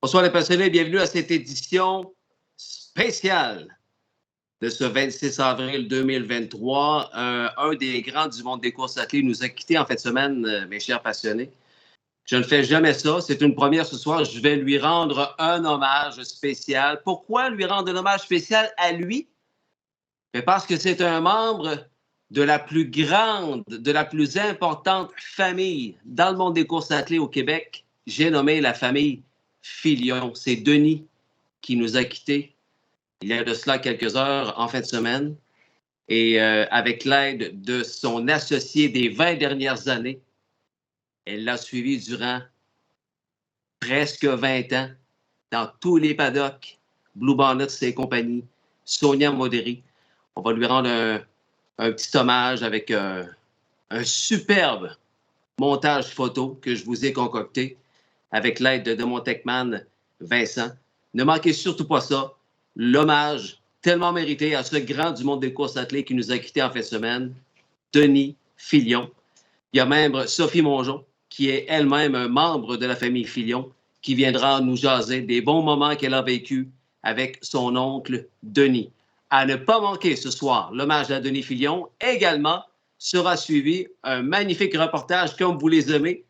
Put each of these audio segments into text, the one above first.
Bonsoir les passionnés, bienvenue à cette édition spéciale de ce 26 avril 2023. Un des grands du monde des courses athlètes nous a quittés en fin de semaine, mes chers passionnés. Je ne fais jamais ça, c'est une première ce soir. Je vais lui rendre un hommage spécial. Pourquoi lui rendre un hommage spécial à lui? Mais parce que c'est un membre de la plus grande, de la plus importante famille dans le monde des courses athlètes au Québec. J'ai nommé la famille Filion. C'est Denis qui nous a quittés il y a de cela quelques heures en fin de semaine. Et avec l'aide de son associé des 20 dernières années, elle l'a suivi durant presque 20 ans dans tous les paddocks, Blue Bonnets et compagnie, Sonia Modéry. On va lui rendre un petit hommage avec un superbe montage photo que je vous ai concocté avec l'aide de mon techman Vincent. Ne manquez surtout pas ça. L'hommage tellement mérité à ce grand du monde des courses athlètes qui nous a quittés en fin de semaine, Denis Filion. Il y a même Sophie Mongeon, qui est elle-même un membre de la famille Filion, qui viendra nous jaser des bons moments qu'elle a vécus avec son oncle Denis. À ne pas manquer ce soir, l'hommage à Denis Filion. Également, sera suivi un magnifique reportage comme vous les aimez.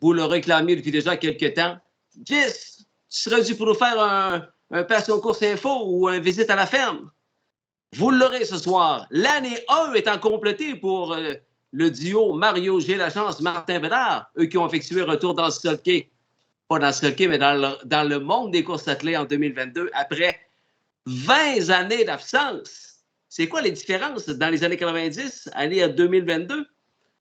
Vous le réclamiez depuis déjà quelques temps. Gis, tu serais dû pour nous faire un Passion Course Info ou une visite à la ferme. Vous l'aurez ce soir. L'année 1 étant complétée pour le duo Mario J'ai la chance, Martin Bédard, eux qui ont effectué un retour dans le sulky. Pas dans le sulky, mais dans le monde des courses athlètes en 2022, après 20 années d'absence. C'est quoi les différences dans les années 90, année 2022?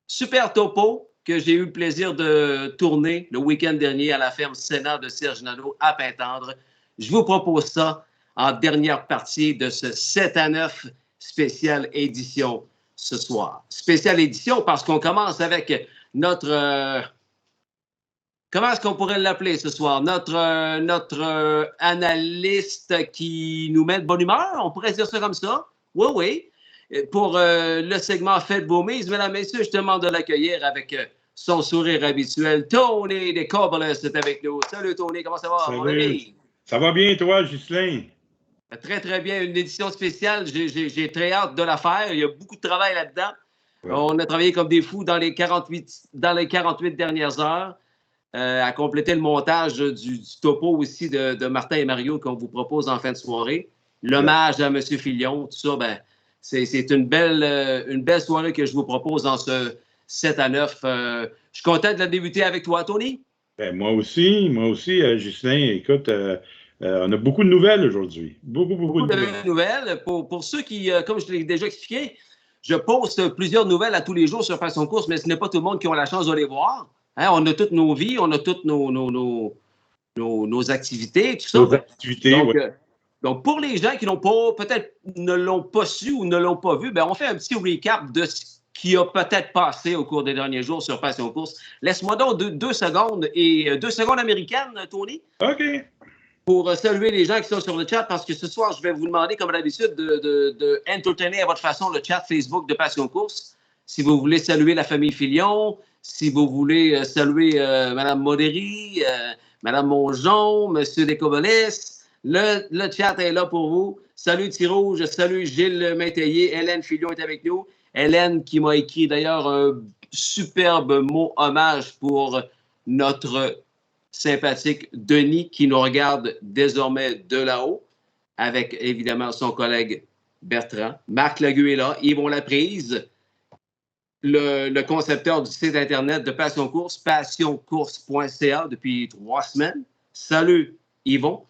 Super topo que j'ai eu le plaisir de tourner le week-end dernier à la ferme Sénat de Serge Nadeau à Pintendre. Je vous propose ça en dernière partie de ce 7 à 9 spéciale édition ce soir. Spéciale édition parce qu'on commence avec notre... comment est-ce qu'on pourrait l'appeler ce soir? Notre analyste qui nous met de bonne humeur, on pourrait dire ça comme ça. Oui, oui. Pour le segment Faites vos mises, mesdames, messieurs, je demande de l'accueillir avec son sourire habituel. Tony des Cobbles est avec nous. Salut Tony, comment ça va, Salut. mon ami? Ça va bien, toi, Ghislain? Très, très bien. Une édition spéciale. J'ai très hâte de la faire. Il y a beaucoup de travail là-dedans. Ouais. On a travaillé comme des fous dans les 48 dernières heures. À compléter le montage du topo aussi de Martin et Mario qu'on vous propose en fin de soirée. L'hommage à M. Filion, tout ça, ben, c'est une belle soirée que je vous propose dans ce 7 à 9. Je suis content de la débuter avec toi, Tony. Ben, moi aussi, Ghislain. Écoute, on a beaucoup de nouvelles aujourd'hui. Beaucoup de nouvelles. Pour ceux qui, comme je l'ai déjà expliqué, je poste plusieurs nouvelles à tous les jours sur Passion Course, mais ce n'est pas tout le monde qui a la chance de les voir. Hein, on a toutes nos vies, on a toutes nos activités, tout ça. Nos activités, donc, oui. Donc, pour les gens qui n'ont pas, peut-être ne l'ont pas su ou ne l'ont pas vu, ben, on fait un petit recap de ce qui a peut-être passé au cours des derniers jours sur Passion Course. Laisse-moi donc 2 secondes et 2 secondes américaines, Tony. OK. Pour saluer les gens qui sont sur le chat, parce que ce soir, je vais vous demander, comme d'habitude, de entertainer à votre façon le chat Facebook de Passion Course. Si vous voulez saluer la famille Filion, si vous voulez saluer Mme Modéry, Mme Mongeon, M. Descobolis, le chat est là pour vous. Salut Thirouge, salut Gilles Métayer, Hélène Filion est avec nous. Hélène qui m'a écrit d'ailleurs un superbe mot hommage pour notre sympathique Denis qui nous regarde désormais de là-haut avec évidemment son collègue Bertrand. Marc Lagu est là, Yvon Laprise, le concepteur du site internet de Passion Course, passioncourse.ca depuis 3 semaines. Salut Yvon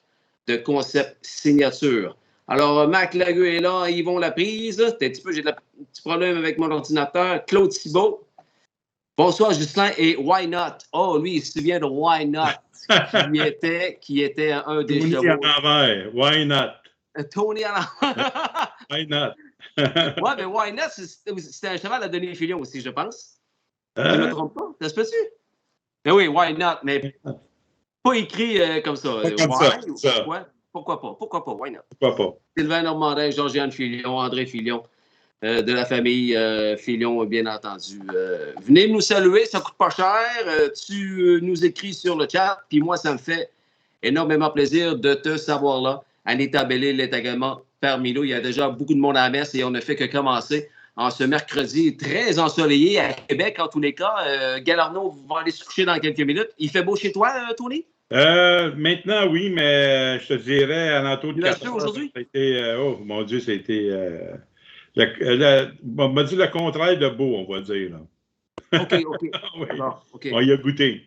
de Concept Signature. Alors, Marc Lagu est là, Yvon Laprise. J'ai un petit problème avec mon ordinateur. Claude Thibault. Bonsoir, Justin, et Why Not? Oh, lui, il se souvient de Why Not, qui était un des Tony chevaux. à l'envers, Why Not? Tony à l'envers. Why Not? Oui, mais Why Not, c'était un cheval à Denis Filion aussi, je pense. Je ne me trompe pas, ça se peut-tu? Mais oui, Why Not, mais pas écrit comme ça. Pas comme why, ça. Pourquoi pas? Why Not? Pourquoi pas? Sylvain Normandin, Georgiane Filion, André Filion. De la famille Filion, bien entendu. Venez nous saluer, ça ne coûte pas cher. Tu nous écris sur le chat, puis moi, ça me fait Énormément plaisir de te savoir là. Anita Bellil est également parmi nous. Il y a déjà beaucoup de monde à la messe et on ne fait que commencer en ce mercredi très ensoleillé à Québec, en tous les cas. Galarno va aller se coucher dans quelques minutes. Il fait beau chez toi, Tony? Maintenant, oui, mais je te dirais, à l'entour de 4 heures, aujourd'hui? oh mon Dieu, ça a été... on m'a dit le contraire de beau, on va dire. Là. OK. Oui. Bon, OK. On y a goûté.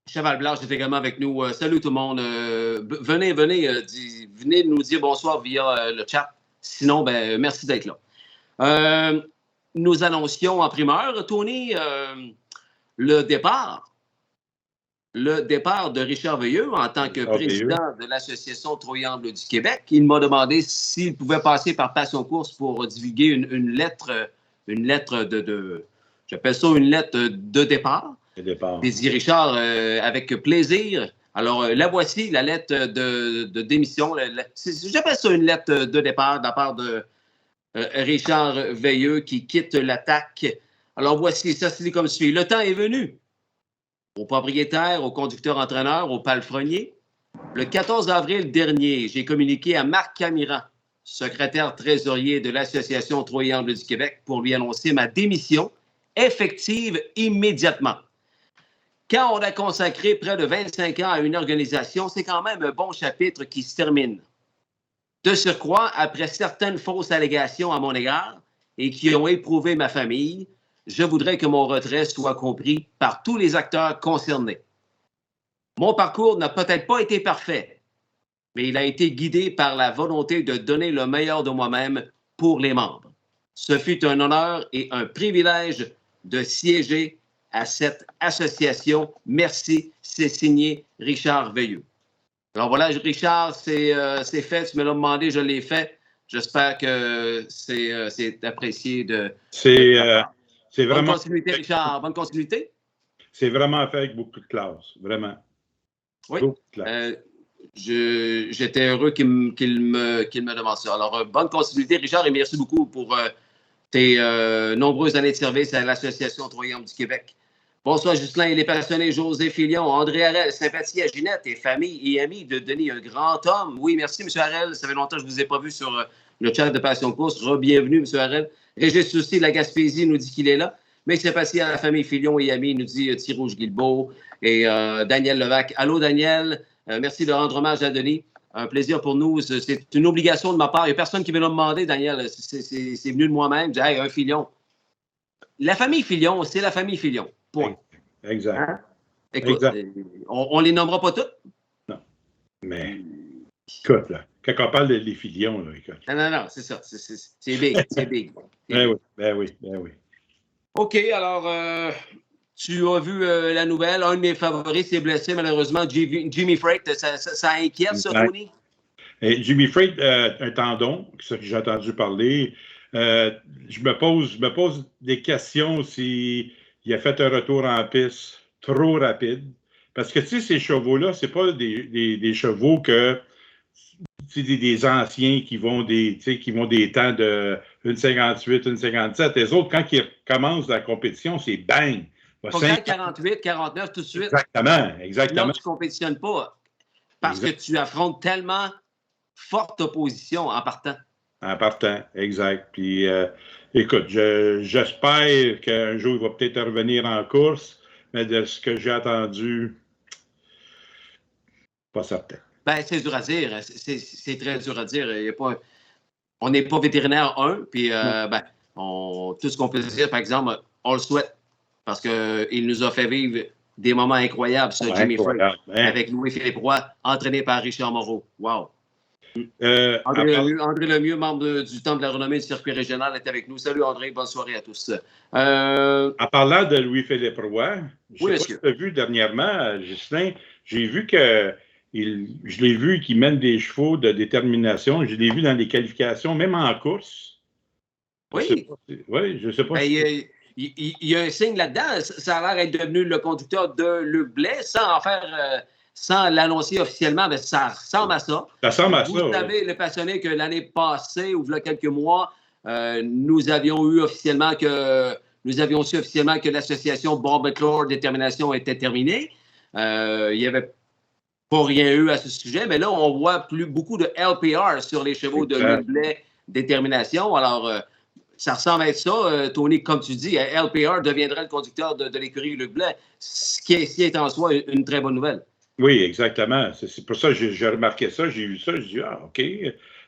Cheval Blanche est également avec nous. Salut tout le monde. Venez nous dire bonsoir via le chat. Sinon, merci d'être là. Nous annoncions en primeur, Tony, le départ de Richard Veilleux en tant que président de l'Association Troyangle du Québec. Il m'a demandé s'il pouvait passer par Passion Course pour divulguer une lettre de j'appelle ça une lettre de départ. Désié Richard, avec plaisir. Alors, la voici, la lettre de démission. J'appelle ça une lettre de départ de la part de Richard Veilleux qui quitte l'attaque. Alors, voici, ça se dit comme suit. Le temps est venu aux propriétaires, aux conducteurs-entraîneurs, aux palefreniers. Le 14 avril dernier, j'ai communiqué à Marc Camiran, secrétaire trésorier de l'Association Troyangle du Québec, pour lui annoncer ma démission effective immédiatement. Quand on a consacré près de 25 ans à une organisation, c'est quand même un bon chapitre qui se termine. De surcroît, après certaines fausses allégations à mon égard et qui ont éprouvé ma famille, je voudrais que mon retrait soit compris par tous les acteurs concernés. Mon parcours n'a peut-être pas été parfait, mais il a été guidé par la volonté de donner le meilleur de moi-même pour les membres. Ce fut un honneur et un privilège de siéger à cette association. Merci. C'est signé Richard Veilleux. Alors voilà, Richard, c'est fait. Tu me l'as demandé, je l'ai fait. J'espère que c'est apprécié c'est vraiment... Bonne continuité, Richard. Bonne continuité. C'est vraiment fait avec beaucoup de classe. Vraiment. Oui. Beaucoup de classe. J'étais heureux qu'il me demande ça. Alors, bonne continuité, Richard, et merci beaucoup pour tes nombreuses années de service à l'Association Troyangle du Québec. Bonsoir, Justin et les passionnés, José Filion, André Harel, sympathie à Ginette et famille et amis de Denis, un grand homme. Oui, merci, M. Harel. Ça fait longtemps que je ne vous ai pas vu sur le chat de Passion Course. Bienvenue, M. Harel. Régis Soucy de la Gaspésie nous dit qu'il est là. Mais sympathie à la famille Filion et amis, nous dit Thirouge Guilbeault et Daniel Levac. Allô, Daniel. Merci de rendre hommage à Denis. Un plaisir pour nous. C'est une obligation de ma part. Il n'y a personne qui me l'a demandé, Daniel. C'est venu de moi-même. J'ai dit, hey, un Filion. La famille Filion, c'est la famille Filion. Point. Exact. Hein? Écoute, exact. On les nommera pas toutes. Non. Mais, écoute, là, quand on parle des Filions, là, écoute. Non, c'est ça. C'est big. C'est big. Ben oui. OK, alors, tu as vu la nouvelle. Un de mes favoris s'est blessé, malheureusement. Jimmy Freight, ça inquiète, ça, Tony? Et Jimmy Freight, un tendon, c'est ça que j'ai entendu parler. Je me pose des questions s'il a fait un retour en piste trop rapide. Parce que, tu sais, ces chevaux-là, c'est pas des chevaux que... C'est des anciens qui vont des temps de 1,58, 1,57. Les autres, quand ils commencent la compétition, c'est bang! 48, 49 tout de suite. Exactement. Non, tu ne compétitionnes pas parce que tu affrontes tellement forte opposition en partant. En partant, exact. Puis, écoute, j'espère qu'un jour, il va peut-être revenir en course, mais de ce que j'ai entendu, pas certain. Ben, c'est dur à dire. C'est très dur à dire. On n'est pas vétérinaire, puis tout ce qu'on peut dire, par exemple, on le souhaite parce qu'il nous a fait vivre des moments incroyables, ce Jimmy Freight, avec Louis-Philippe Roy, entraîné par Richard Moreau. Wow! André Lemieux, membre du Temple de la renommée du circuit régional, est avec nous. Salut André, bonne soirée à tous. En parlant de Louis-Philippe Roy, je sais pas si tu as vu dernièrement, Ghislain, j'ai vu que je l'ai vu qu'il mène des chevaux de détermination. Je l'ai vu dans les qualifications, même en course. Oui. Je ne sais pas. Il y a un signe là-dedans. Ça a l'air d'être devenu le conducteur de Luc Blais sans l'annoncer officiellement, mais ça ressemble à ça. Ça ressemble à ça. Vous savez, le passionné, que l'année passée, ou il y a quelques mois, nous avions su officiellement que l'association Bob McClure Détermination était terminée. Il y avait pas rien eu à ce sujet, mais là, on voit beaucoup de LPR sur les chevaux de Luc Blais Détermination. Alors, ça ressemble à être ça, Tony, comme tu dis, LPR deviendrait le conducteur de l'écurie Luc Blais, ce qui est en soi une très bonne nouvelle. Oui, exactement. C'est pour ça que j'ai remarqué ça, j'ai vu ça, j'ai dit, ah, OK.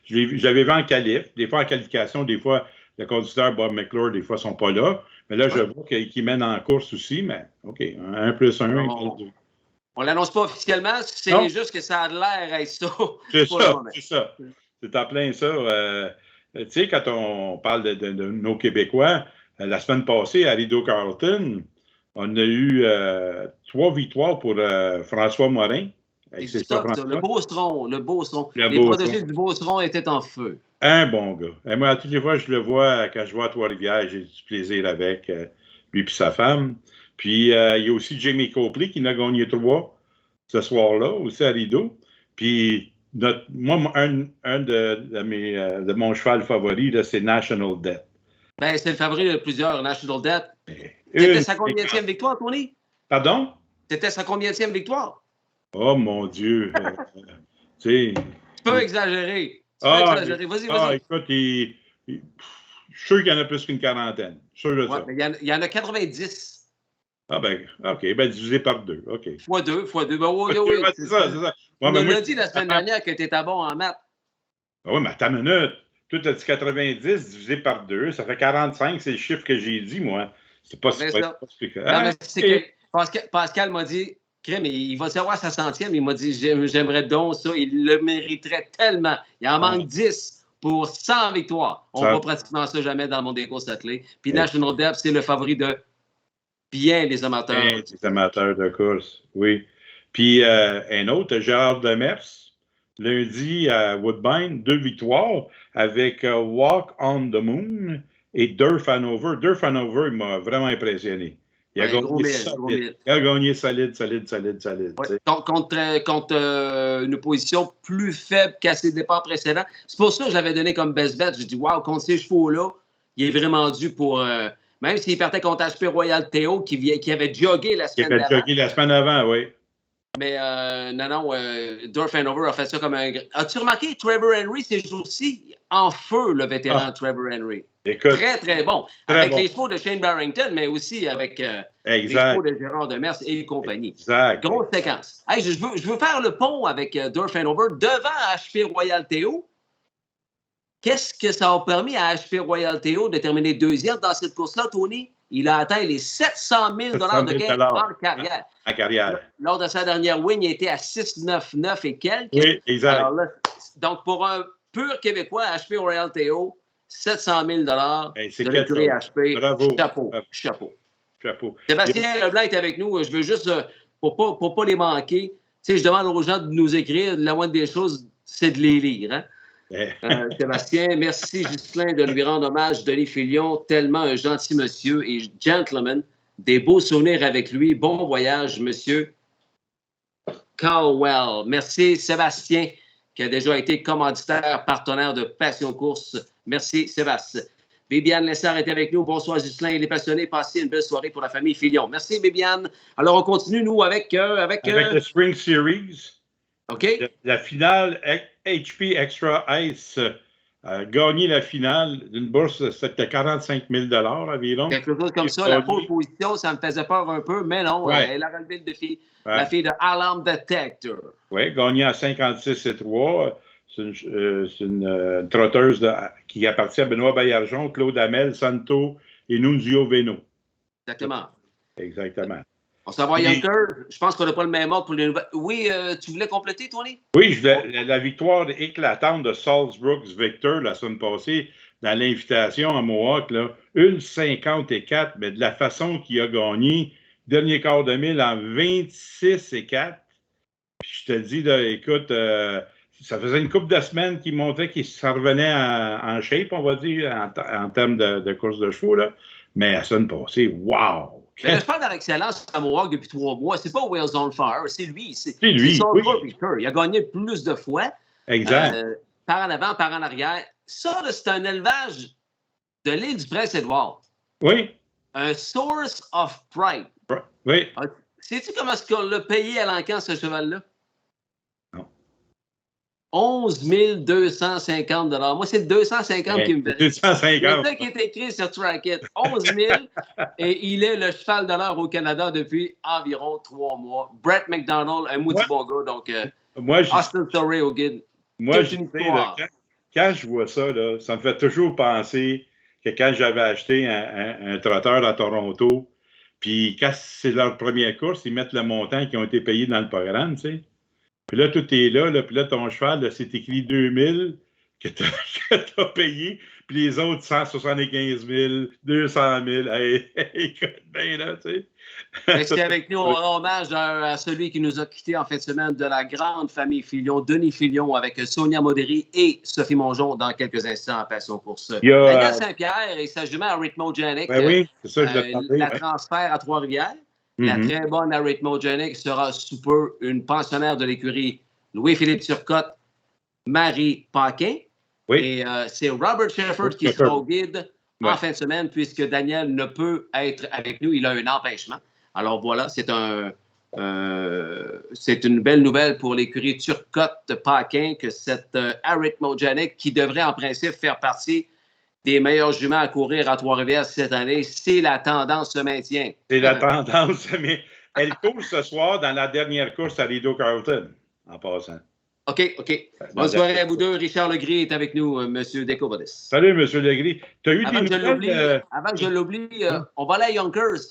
J'avais vu en qualif, des fois en qualification, des fois, le conducteur Bob McClure, des fois, ne sont pas là. Mais là, je vois qu'il mène en course aussi, mais OK, 1 plus 1 égale 2. On ne l'annonce pas officiellement, c'est juste que ça a l'air être ça. C'est ça, c'est ça. C'est en plein ça. Tu sais, quand on parle de nos Québécois, la semaine passée, à Rideau Carleton, on a eu 3 victoires pour François Morin. C'est ça, le Beauceron. Les protégés du Beauceron étaient en feu. Un bon gars. Et moi, toutes les fois, je le vois, quand je vois à Trois-Rivières, j'ai du plaisir avec lui et sa femme. Puis, il y a aussi Jamie Copley qui en a gagné 3 ce soir-là, aussi à Rideau. Puis, moi, un de mon cheval favori, c'est National Debt. Ben, c'est le favori de plusieurs, National Debt. C'était sa combienième victoire, Tony? Pardon? C'était sa combienième victoire? Oh, mon Dieu! Tu peux exagérer. Vas-y. Écoute, je suis sûr qu'il y en a plus qu'une quarantaine. Sûr de ça. Mais il y en a 90. Ah ben, OK. Ben, divisé par 2. OK. Fois 2. Ben, oui, c'est ça. On l'a dit la semaine dernière que tu étais bon en maths. Ah oui, mais attends une minute. Toi, tu as dit 90 divisé par 2. Ça fait 45. C'est le chiffre que j'ai dit, moi. C'est pas ça. Non, mais c'est que Pascal m'a dit, crème, il va savoir sa centième. Il m'a dit, j'aimerais donc ça. Il le mériterait tellement. Il en manque 10 pour 100 victoires. On ne voit pratiquement ça jamais dans le monde des courses athlées. Puis National Debt, c'est le favori de bien les amateurs. Bien les amateurs de course, oui. Puis un autre, Gérard Demers, lundi à Woodbine, 2 victoires avec Walk on the Moon et Durf Hanover. Durf Hanover, il m'a vraiment impressionné. Il a gagné solide. Ouais, contre une position plus faible qu'à ses départs précédents. C'est pour ça que je l'avais donné comme best bet. Je dis, wow, contre ces chevaux-là, il est vraiment dû pour. Même s'il partait contre HP Royal Théo, qui avait jogué la semaine avant. Qui avait jogué la semaine avant, oui. Mais Durf Hanover a fait ça comme un. As-tu remarqué Trevor Henry ces jours-ci? En feu, le vétéran Trevor Henry. Écoute, très, très bon. Avec les chevaux de Shane Barrington, mais aussi avec les chevaux de Gérard Demers et compagnie. Exact. Grosse séquence. Hey, je veux faire le pont avec Durf Hanover devant HP Royal Théo. Qu'est-ce que ça a permis à HP Royal Théo de terminer deuxième dans cette course-là, Tony? Il a atteint les 700 000 de gains en carrière. En carrière. Lors de sa dernière win, il était à 6,99 et quelques. Oui, exact. Alors là, donc, pour un pur Québécois, HP Royal Théo, 700 000 de l'écurie HP. Bravo. Chapeau. Sébastien Leblanc est avec nous. Je veux juste, pour pas les manquer, je demande aux gens de nous écrire. La moindre des choses, c'est de les lire. Hein? Sébastien, merci Ghislain de lui rendre hommage. Denis Filion, tellement un gentil monsieur et gentleman. Des beaux souvenirs avec lui. Bon voyage, monsieur Caldwell. Merci Sébastien, qui a déjà été commanditaire, partenaire de Passion Course. Merci Sébastien. Bibiane Lessard est avec nous. Bonsoir Ghislain et les passionnés. Passez une belle soirée pour la famille Filion. Merci Bibiane. Alors on continue, nous, avec le Spring Series. OK. La finale, HP Extra Ice a gagné la finale d'une bourse de 45 000 environ. Quelque chose comme ça. La pole position, ça me faisait peur un peu, mais non, elle a relevé le défi. La fille de Alarm Detector. Oui, gagné à 56,3. C'est une trotteuse qui appartient à Benoît Baillargeon, Claude Hamel, Santo et Nunzio Veno. Exactement. On s'en va à Youngster. Je pense qu'on n'a pas le même ordre pour les nouvelles. Oui, tu voulais compléter, Tony? Oui, la victoire éclatante de Salzbrooks Victor la semaine passée dans l'invitation à Mohawk, là, 1,54, mais de la façon qu'il a gagné, dernier quart de mille en 26,4. Puis je te dis, là, écoute, ça faisait une couple de semaines qu'il montrait qu'il s'en revenait en shape, on va dire, en termes de course de chevaux, là. Mais la semaine passée, wow! Mais je parle d'excellence à Mohawk depuis 3 mois. C'est pas Wales on Fire, c'est lui. C'est lui. Victor. Il a gagné plus de fois. Exact. Par en avant, par en arrière. Ça, c'est un élevage de l'île du Prince-Édouard. Oui. Un source of pride. Oui. Sais-tu comment est-ce qu'on l'a payé à l'encan, ce cheval-là? 11 250 $. Moi, c'est le 250 qui me fait. 250. C'est ça qui est écrit sur Trackit. 11 000. Et il est le cheval de l'heure au Canada depuis environ 3 mois. Brett McDonald, un maudit bon gars. Donc, Austin Torrey au guide. Moi, je sais, quand je vois ça, là, ça me fait toujours penser que quand j'avais acheté un trotteur à Toronto, puis quand c'est leur première course, ils mettent le montant qui ont été payés dans le programme, tu sais. Puis là, tout est là, puis là, ton cheval, là, c'est écrit 2000 que tu as payé, puis les autres 175 000, 200 000. Hey, écoute bien, là, tu sais. Restez avec nous, on rend hommage à celui qui nous a quittés en fin de semaine de la grande famille Filion, Denis Filion, avec Sonia Modéry et Sophie Mongeon dans quelques instants à Passion Course. Daniel Saint-Pierre et sa jument Arrhythmogenic, oui, c'est ça, je l'ai parlé, la transfert à Trois-Rivières. La très bonne Arrhythmogenic sera sous peu une pensionnaire de l'écurie Louis-Philippe Turcotte, Marie Paquin. Oui. Et c'est Robert Shefford qui sera au guide en fin de semaine, puisque Daniel ne peut être avec nous. Il a un empêchement. Alors voilà, c'est une belle nouvelle pour l'écurie Turcotte-Paquin que cette Arrhythmogenic, qui devrait en principe faire partie des meilleurs juments à courir à Trois-Rivières cette année, si la tendance se maintient. C'est la tendance, mais elle court ce soir dans la dernière course à Rideau Carlton, en passant. OK. Bonne soirée à vous deux. Richard Legris est avec nous, M. Decobodis. Salut, M. Legris. Tu as eu Avant des nouvelles? Avant que je l'oublie, on va aller à Yonkers.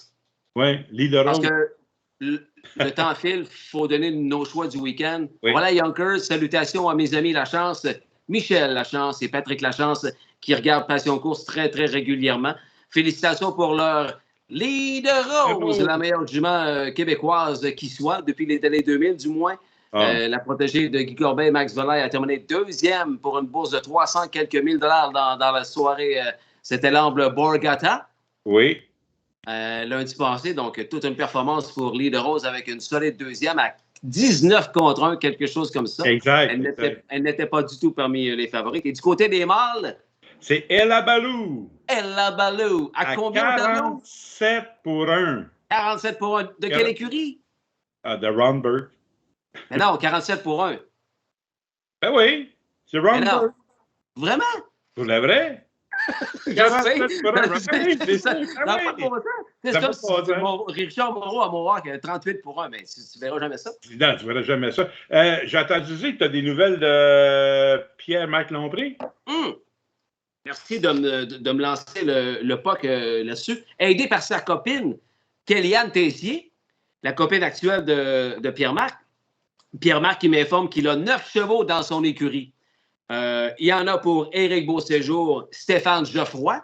Oui, leader. Parce que le temps file, il faut donner nos choix du week-end. Oui. On va aller à Yonkers. Salutations à mes amis Lachance, Michel Lachance et Patrick Lachance, qui regardent Passion Course très, très régulièrement. Félicitations pour leur leader rose, la meilleure jument québécoise qui soit, depuis les années 2000 du moins. La protégée de Guy Corbin et Max Volaille a terminé deuxième pour une bourse de 300 quelques mille dollars dans la soirée. C'était l'amble Borgata. Oui. Lundi passé, donc toute une performance pour Leader Rose avec une solide deuxième à 19 contre 1, quelque chose comme ça. Exact. Elle n'était pas du tout parmi les favorites. Et du côté des mâles, c'est Ella Balou. Ella Balou. À combien de tableaux? 47 pour 1. 47 pour 1. De quelle écurie? De Ron Burke. Mais non, 47 pour 1. Ben oui, c'est Ron Burke. Vraiment? Pour la vraie? C'est ça. Richard Moreau à Mohawk, 38 pour 1, mais tu verras jamais ça. Non, tu verras jamais ça. J'ai entendu dire que tu as des nouvelles de Pierre-Marc Lompré. Merci de me lancer le puck là-dessus. Aidé par sa copine, Kellyanne Tessier, la copine actuelle de Pierre-Marc. Pierre-Marc qui m'informe qu'il a 9 chevaux dans son écurie. Il y en a pour Éric Beauséjour, Stéphane Geoffroy,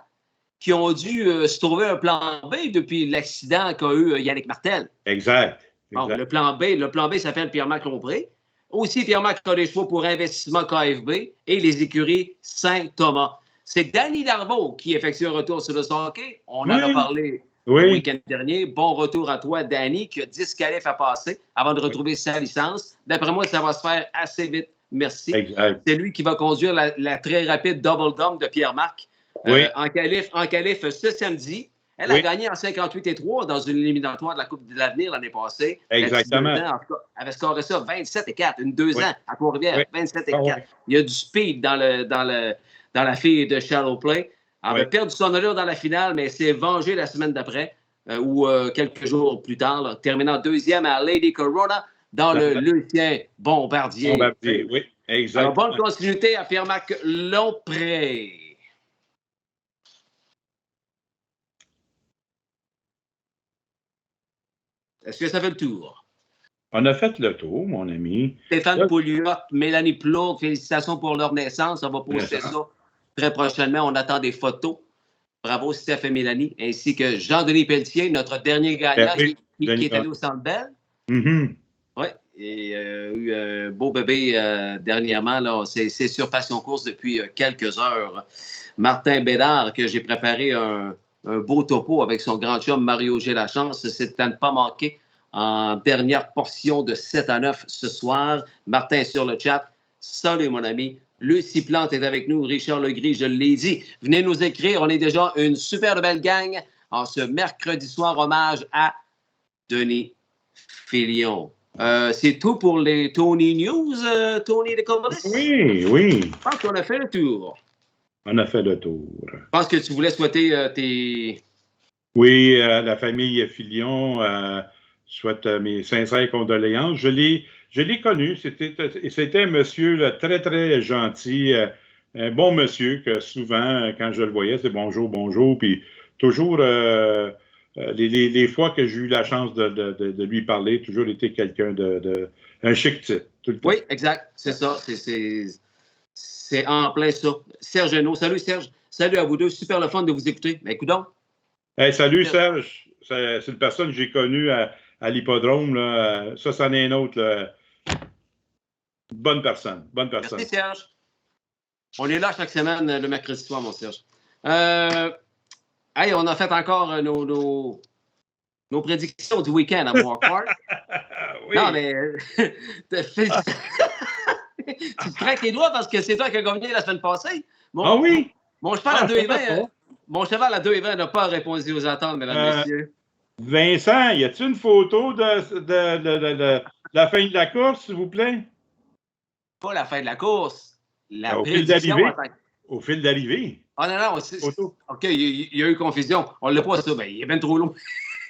qui ont dû se trouver un plan B depuis l'accident qu'a eu Yannick Martel. Exact. Bon, le plan B s'appelle Pierre-Marc Lompré. Aussi, Pierre-Marc a des chevaux pour Investissement KFB et les écuries Saint-Thomas. C'est Danny Darvaux qui effectue un retour sur le hockey. On en a parlé le week-end dernier. Bon retour à toi, Danny, qui a 10 qualifs à passer avant de retrouver sa licence. D'après moi, ça va se faire assez vite. Merci. Exact. C'est lui qui va conduire la très rapide double dome de Pierre-Marc en qualif ce samedi. Elle a gagné en 58-3 dans une éliminatoire de la Coupe de l'Avenir l'année passée. Exactement. Elle avait scoré ça 27-4, une 2 ans à Trois-Rivières, 27-4. Il y a du speed dans la fille de Shallow Play. Elle avait perdu son allure dans la finale, mais s'est vengée la semaine d'après ou quelques jours plus tard, là, terminant deuxième à Lady Corona dans le Lucien Bombardier. Oui, exactement. Alors, bonne continuité à Pierre-Marc Lompré. Est-ce que ça fait le tour? On a fait le tour, mon ami. Stéphane Pouliot, Mélanie Plourde, félicitations pour leur naissance. On va poster ça très prochainement. On attend des photos. Bravo, Steph et Mélanie, ainsi que Jean-Denis Pelletier, notre dernier gagnant qui est allé au Centre Bell. Oui, et eu un beau bébé dernièrement. Là, c'est sur Passion Course depuis quelques heures. Martin Bédard, que j'ai préparé un beau topo avec son grand chum Mario G. Lachance. C'est à ne pas manquer en dernière portion de 7 à 9 ce soir. Martin sur le chat. Salut, mon ami. Lucie Plante est avec nous. Richard Legris, je l'ai dit. Venez nous écrire. On est déjà une super belle gang en ce mercredi soir. Hommage à Denis Filion. C'est tout pour les Tony News, Tony Nicolas? Oui. Je pense qu'on a fait le tour. On a fait le tour. Je pense que tu voulais souhaiter tes... Oui, la famille Filion souhaite mes sincères condoléances. Je l'ai connu. C'était un monsieur là, très, très gentil. Un bon monsieur que souvent, quand je le voyais, c'est bonjour, bonjour. Puis toujours, les fois que j'ai eu la chance de lui parler, toujours été quelqu'un un chic type, tout le temps. Oui, exact. C'est ça. C'est en plein ça. Serge Hainaut. Salut, Serge. Salut à vous deux. Super le fun de vous écouter. Ben, écoute donc. Hey, salut, Serge. C'est une personne que j'ai connue à l'hippodrome. Là. Ça, c'en est un autre. Là. Bonne personne. Merci, Serge. On est là chaque semaine, le mercredi soir, mon Serge. Hey, on a fait encore nos prédictions du week-end à Moore Park. Oui. Non, mais... tu te craques les doigts parce que c'est toi qui as gagné la semaine passée. Oui? Mon cheval à 2,20 mon cheval à 2,20 n'a pas répondu aux attentes, mesdames et messieurs. Vincent, y a-t-il une photo de la fin de la course, s'il vous plaît? Pas la fin de la course. Au fil d'arrivée. Au fil d'arrivée. Ah non, photo. OK, il y a eu confusion. On l'a pas ça. Ben, il est bien trop long.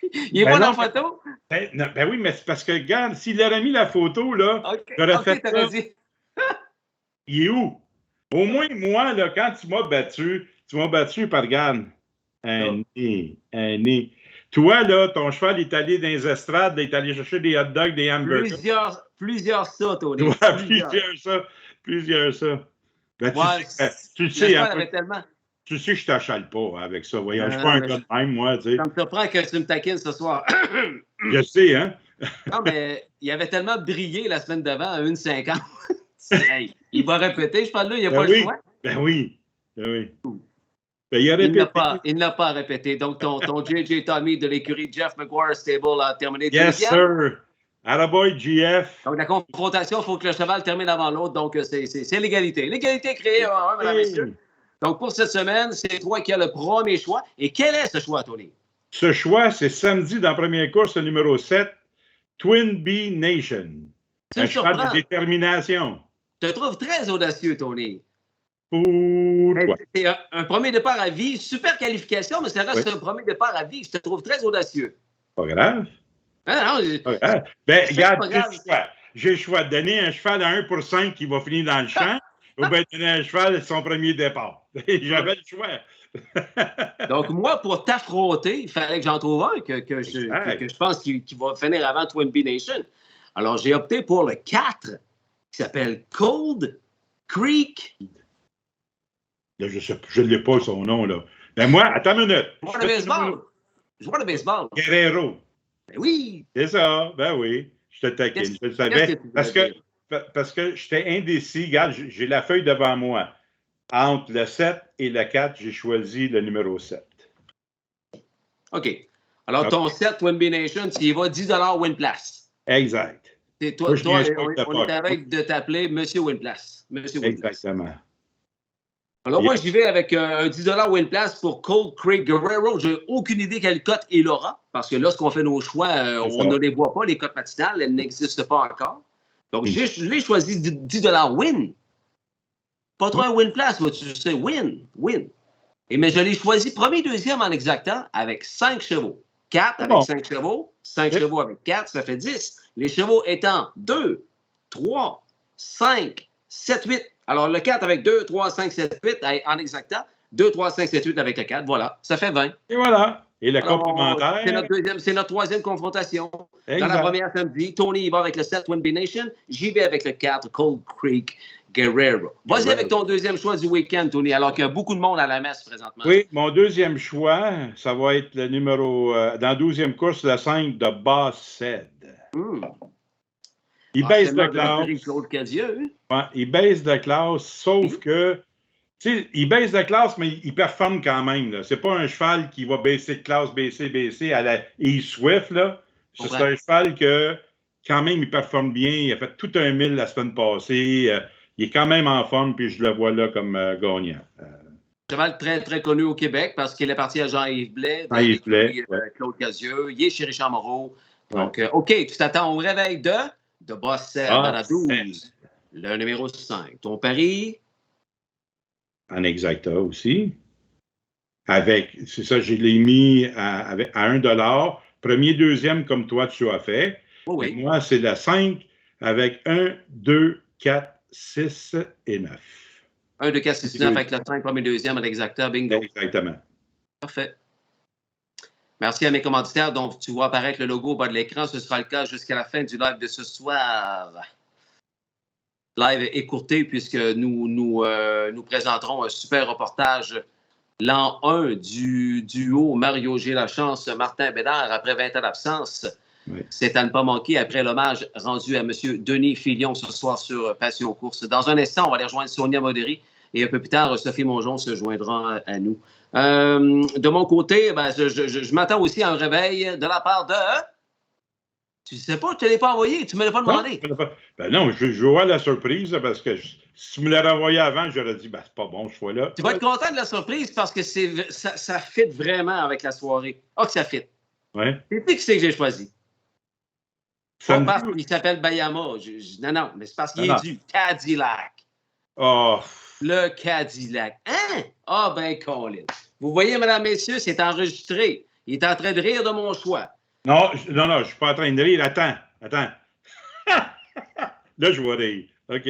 Il est pas dans la photo? Ben oui, mais c'est parce que, regarde, s'il aurait mis la photo, là, j'aurais fait ça. Dit. Il est où? Au moins, moi, là, quand tu m'as battu par Gann. Un nez. Toi, là, ton cheval est allé dans les estrades, il est allé chercher des hot dogs, des hamburgers. Plusieurs ça, Tony. Plusieurs ça. Ben, ouais, tu sais, tellement... tu sais que je t'achale pas avec ça. Voyons, je suis pas un gars de même, moi. Tu sais. Ça me surprend que tu me taquines ce soir. Je sais, hein? Non, mais il avait tellement brillé la semaine d'avant à 1,50. Hey, il va répéter, je parle là, il n'y a pas le choix. Ben oui. Ben, il n'a pas répété. Donc, ton J.J. Tommy de l'écurie Jeff McGuire Stable a terminé deuxième. Yes, sir. Attaboy, GF. Donc, la confrontation, il faut que le cheval termine avant l'autre. Donc, c'est l'égalité. L'égalité créée, mesdames et messieurs. Donc, pour cette semaine, c'est toi qui as le premier choix. Et quel est ce choix, Tony? Ce choix, c'est samedi dans la première course, le numéro 7, Twin Bee Nation. Un cheval de détermination. Je te trouve très audacieux, Tony. Pourquoi? C'est un premier départ à vie. Super qualification, mais ça reste un premier départ à vie. Je te trouve très audacieux. Pas grave. Ah, non, pas grave. Ben, regarde, j'ai le choix de donner un cheval à 1 pour 5 qui va finir dans le champ ou bien donner un cheval à son premier départ. J'avais le choix. Donc, moi, pour t'affronter, il fallait que j'en trouve un que je pense qu'il va finir avant Twin Bee Nation. Alors, j'ai opté pour le 4 qui s'appelle Cold Creek. Là, je ne l'ai pas son nom, là. Mais moi, attends une minute. Joueur de baseball. Guerrero. Ben oui. C'est ça. Ben oui. Je te taquine. Je le savais. Parce que j'étais indécis. Regarde, j'ai la feuille devant moi. Entre le 7 et le 4, j'ai choisi le numéro 7. OK. Alors, ton 7, Twin Bee Nation, tu y vas 10 $, win place. Exact. C'est toi, on est avec de t'appeler Monsieur Winplace. Exactement. Alors, moi, j'y vais avec un 10 $ win place pour Cold Creek Guerrero. Je n'ai aucune idée quelle cote il aura, parce que lorsqu'on fait nos choix, on ne les voit pas, les cotes matinales, elles n'existent pas encore. Donc, je l'ai choisi 10 $ win. Pas trop un win place, tu sais, win. Mais je l'ai choisi premier, deuxième en exactant avec 5 chevaux. 4 avec 5 chevaux, 5 chevaux avec 4, ça fait 10. Les chevaux étant 2, 3, 5, 7, 8. Alors, le 4 avec 2, 3, 5, 7, 8, en exactant, 2, 3, 5, 7, 8 avec le 4. Voilà, ça fait 20. Et voilà. Et le complémentaire. C'est notre troisième confrontation. Exact. Dans la première samedi, Tony y va avec le 7 Twin Bee Nation. J'y vais avec le 4 Cold Creek Guerrero. Vas-y avec ton deuxième choix du week-end, Tony, alors qu'il y a beaucoup de monde à la messe présentement. Oui, mon deuxième choix, ça va être le numéro, dans la 12e course, le 5 de Bassett. Il baisse de classe. Il baisse de classe, sauf que, tu sais, il baisse de classe, mais il performe quand même. C'est pas un cheval qui va baisser de classe, baisser à la E-Swift, là. C'est un cheval que, quand même, il performe bien. Il a fait tout un 1000 la semaine passée. Il est quand même en forme, puis je le vois là comme gagnant. Cheval très, très connu au Québec parce qu'il est parti à Jean-Yves Blais, Jean-Yves Blais, Claude Casieux, il est chez Richard Moreau. Donc, OK, tu t'attends au réveil de de Bossel à la 12. c'est- Le numéro 5. Ton pari? En exacta aussi. C'est ça, je l'ai mis à 1 $. Premier, deuxième, comme toi, tu as fait. Oui, Et oui. moi, c'est la 5 avec 1, 2, 4, 6 et 9. 1, 2, 4, 6, 9 avec le 5, premier, deuxième à l'exacta. Bingo. Exactement. Parfait. Merci à mes commanditaires. Donc, tu vois apparaître le logo au bas de l'écran. Ce sera le cas jusqu'à la fin du live de ce soir. Live écourté, puisque nous présenterons un super reportage l'an 1 du duo Mario G. Lachance, Martin Bédard, après 20 ans d'absence. Oui. C'est à ne pas manquer après l'hommage rendu à M. Denis Filion ce soir sur Passion Course. Dans un instant, on va aller rejoindre Sonia Modéry et un peu plus tard, Sophie Mongeon se joindra à nous. De mon côté, ben, je m'attends aussi à un réveil de la part de... Tu ne sais pas, tu ne l'ai pas envoyé, tu ne me l'as pas demandé. Non, je veux voir la surprise parce que si tu me l'avais envoyé avant, j'aurais dit, c'est pas bon, je sois là. Tu vas être content de la surprise parce que ça fit vraiment avec la soirée. Ah, que ça fit. Ouais. C'est qui c'est que j'ai choisi? Ça Pas me parce dit... qu'il s'appelle Bayama. Non, mais c'est parce qu'il est du Cadillac. Oh. Le Cadillac. Hein? Ah, ben, Colin. Vous voyez, mesdames, messieurs, c'est enregistré. Il est en train de rire de mon choix. Non, je ne suis pas en train de rire. Attends. Là, je vais rire. OK.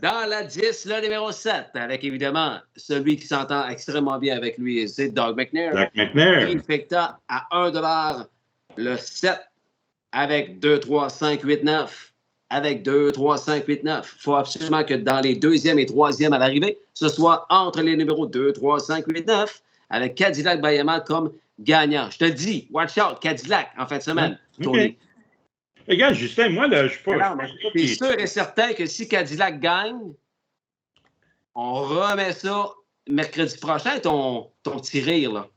Dans la 10, le numéro 7, avec évidemment celui qui s'entend extrêmement bien avec lui, c'est Doug McNair. Doug McNair. Trifecta à 1 $. Le 7 avec 2, 3, 5, 8, 9. Avec 2, 3, 5, 8, 9. Il faut absolument que dans les deuxième et troisième à l'arrivée, ce soit entre les numéros 2, 3, 5, 8, 9, avec Cadillac Bayama comme gagnant. Je te dis, watch out, Cadillac en fin de semaine, Tony. Okay. Regarde, Justin, moi, là, je suis pas... C'est sûr et certain que si Cadillac gagne, on remet ça mercredi prochain, ton petit rire, là.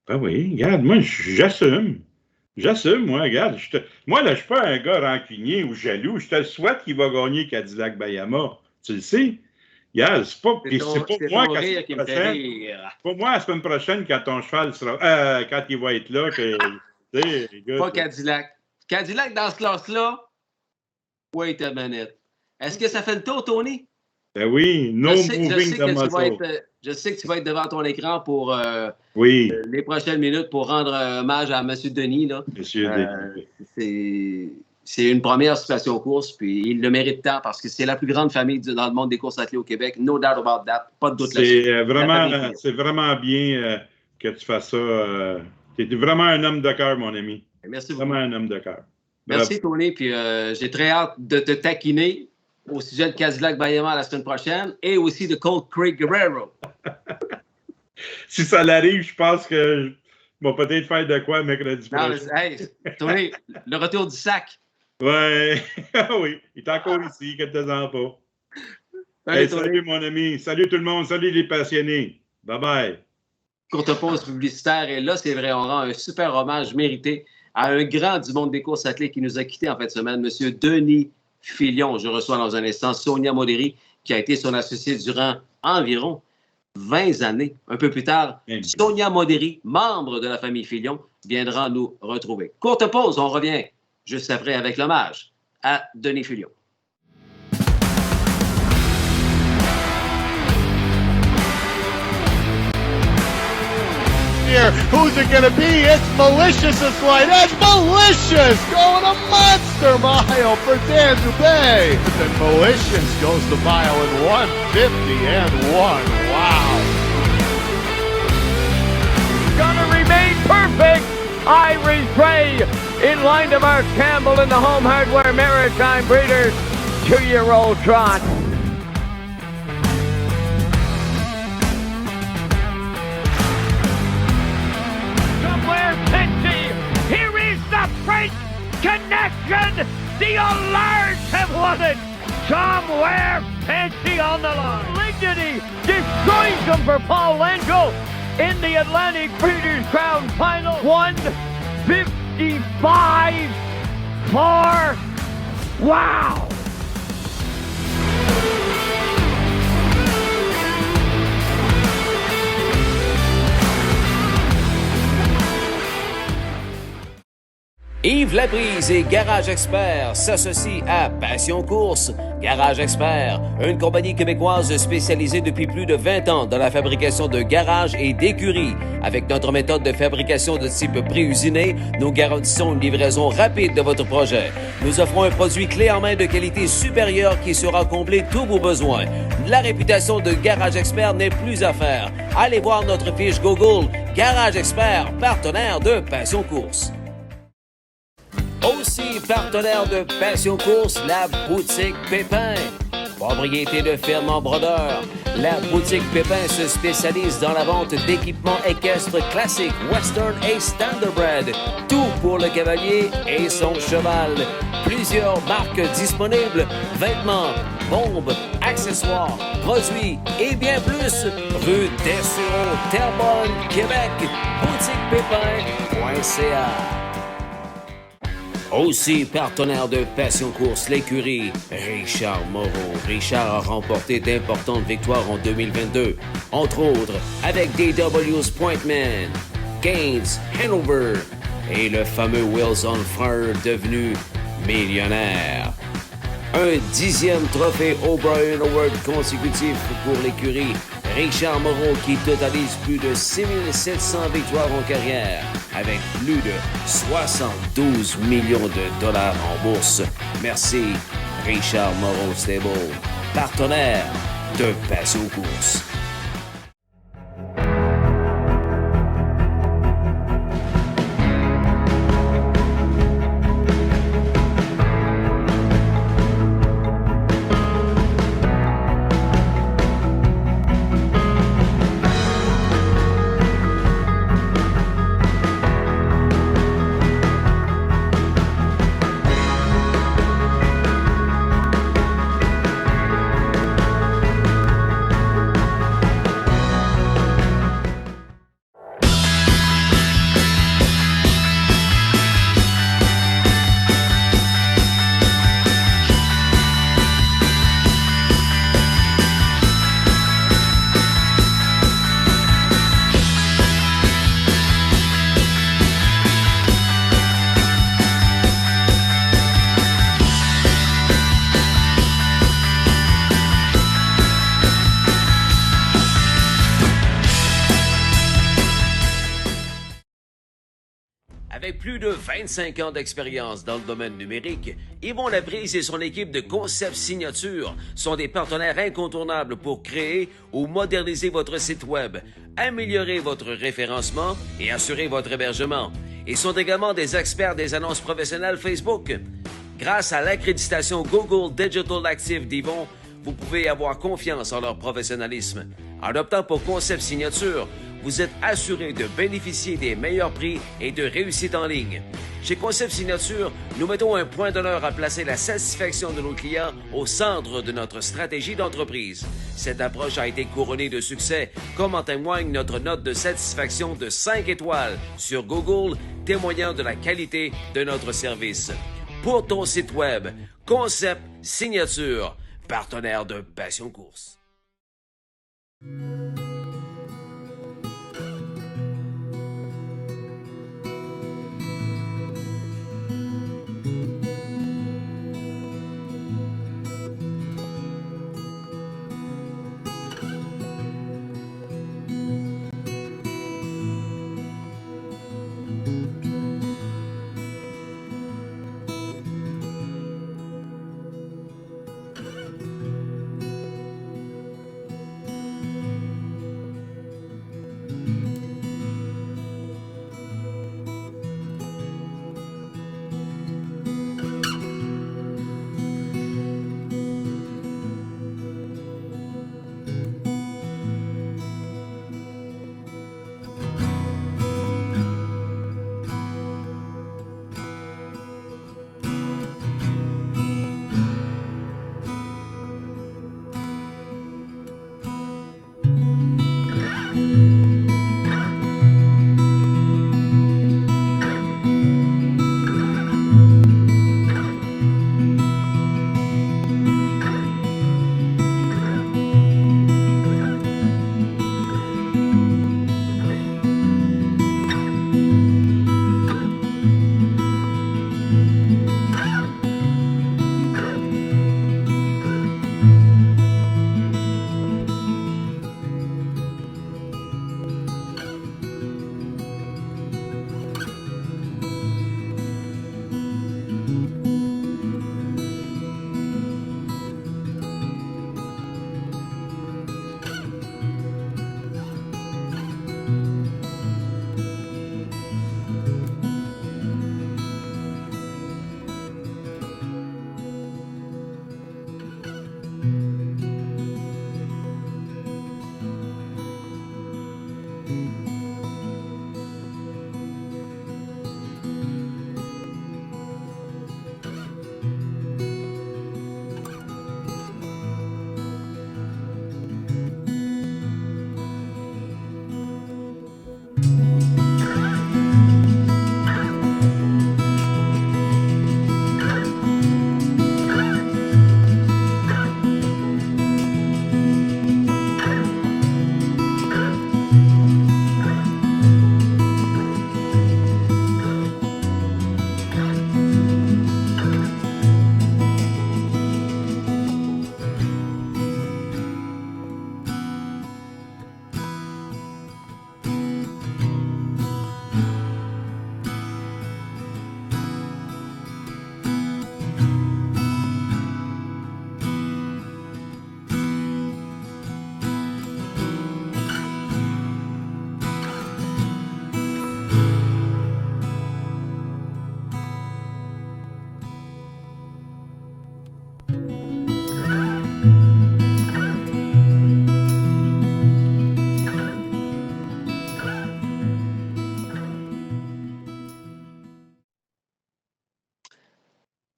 Ben oui, regarde, moi, j'assume. J'assume, moi, regarde. Moi, là, je suis pas un gars rancunier ou jaloux. Je te le souhaite qu'il va gagner Cadillac Bayama. Tu le sais? Regarde, c'est pas moi la semaine prochaine. Pas moi la semaine prochaine quand ton cheval sera. Quand il va être là. Pas Cadillac. Cadillac dans ce classe-là? Wait a minute. Est-ce que ça fait le tour, Tony? Ben oui, no moving the muscle. Je sais que tu vas être devant ton écran pour les prochaines minutes pour rendre hommage à M. Denis. Là. Monsieur Denis. C'est une première situation course, puis il le mérite tant parce que c'est la plus grande famille dans le monde des courses athlètes au Québec. No doubt about that. Pas de doute là-dessus. C'est vraiment bien que tu fasses ça. Tu es vraiment un homme de cœur, mon ami. Merci beaucoup. Vraiment un homme de cœur. Merci, Tony. Puis j'ai très hâte de te taquiner au sujet de Cadillac Bayama la semaine prochaine et aussi de Colt Craig Guerrero. Si ça l'arrive, je pense que je vais peut-être faire de quoi mercredi prochain. Hey, Tony, le retour du sac. Ouais, oui, il est encore ici, inquiète-t'en pas. Salut, mon ami. Salut tout le monde. Salut les passionnés. Bye-bye. Courte pause publicitaire. Et là, c'est vrai, on rend un super hommage mérité à un grand du monde des courses athlètes qui nous a quittés en fin de semaine, M. Denis Filion. Je reçois dans un instant Sonia Modéry, qui a été son associée durant environ 20 années. Un peu plus tard, Sonia Modéry, membre de la famille Filion, viendra nous retrouver. Courte pause, on revient juste après avec l'hommage à Denis Filion. Who's it going to be? It's Malicious this line. It's Malicious going a monster mile for Dan Dubé. And Malicious goes the mile in 1:50.1. Wow. Gonna remain perfect. Irish Ray in line to Mark Campbell in the Home Hardware Maritime Breeders 2-year-old trot. Here is the French connection. The Alards have won it. Somewhere fancy on the line. Lignity destroys them for Paul Lengo in the Atlantic Breeders' Crown Final. 1:55 for wow. Yves Laprise et Garage Expert s'associent à Passion Course. Garage Expert, une compagnie québécoise spécialisée depuis plus de 20 ans dans la fabrication de garages et d'écuries. Avec notre méthode de fabrication de type pré-usiné, nous garantissons une livraison rapide de votre projet. Nous offrons un produit clé en main de qualité supérieure qui saura combler tous vos besoins. La réputation de Garage Expert n'est plus à faire. Allez voir notre fiche Google Garage Expert, partenaire de Passion Course. Aussi partenaire de Passion Course, la boutique Pépin. Propriété de firme en brodeur, la boutique Pépin se spécialise dans la vente d'équipements équestres classiques, western et standardbred. Tout pour le cavalier et son cheval. Plusieurs marques disponibles, vêtements, bombes, accessoires, produits et bien plus. Rue Dessureau, Terrebonne, Québec. boutiquepépin.ca. Aussi partenaire de Passion Course, l'écurie Richard Moreau. Richard a remporté d'importantes victoires en 2022, entre autres avec DW's Pointman, Gaines, Hanover et le fameux Wheels on Fire devenu millionnaire. Un 10e trophée O'Brien Award consécutif pour l'écurie Richard Moreau qui totalise plus de 6700 victoires en carrière avec plus de 72 millions de dollars en bourse. Merci Richard Moreau Stable, partenaire de Passion Course. Avec plus de 25 ans d'expérience dans le domaine numérique, Yvon Laprise et son équipe de Concept Signature sont des partenaires incontournables pour créer ou moderniser votre site web, améliorer votre référencement et assurer votre hébergement. Ils sont également des experts des annonces professionnelles Facebook. Grâce à l'accréditation Google Digital Active d'Yvon, vous pouvez avoir confiance en leur professionnalisme. En optant pour Concept Signature, vous êtes assuré de bénéficier des meilleurs prix et de réussite en ligne. Chez Concept Signature, nous mettons un point d'honneur à placer la satisfaction de nos clients au centre de notre stratégie d'entreprise. Cette approche a été couronnée de succès, comme en témoigne notre note de satisfaction de 5 étoiles sur Google, témoignant de la qualité de notre service. Pour ton site web, Concept Signature, partenaire de Passion Course.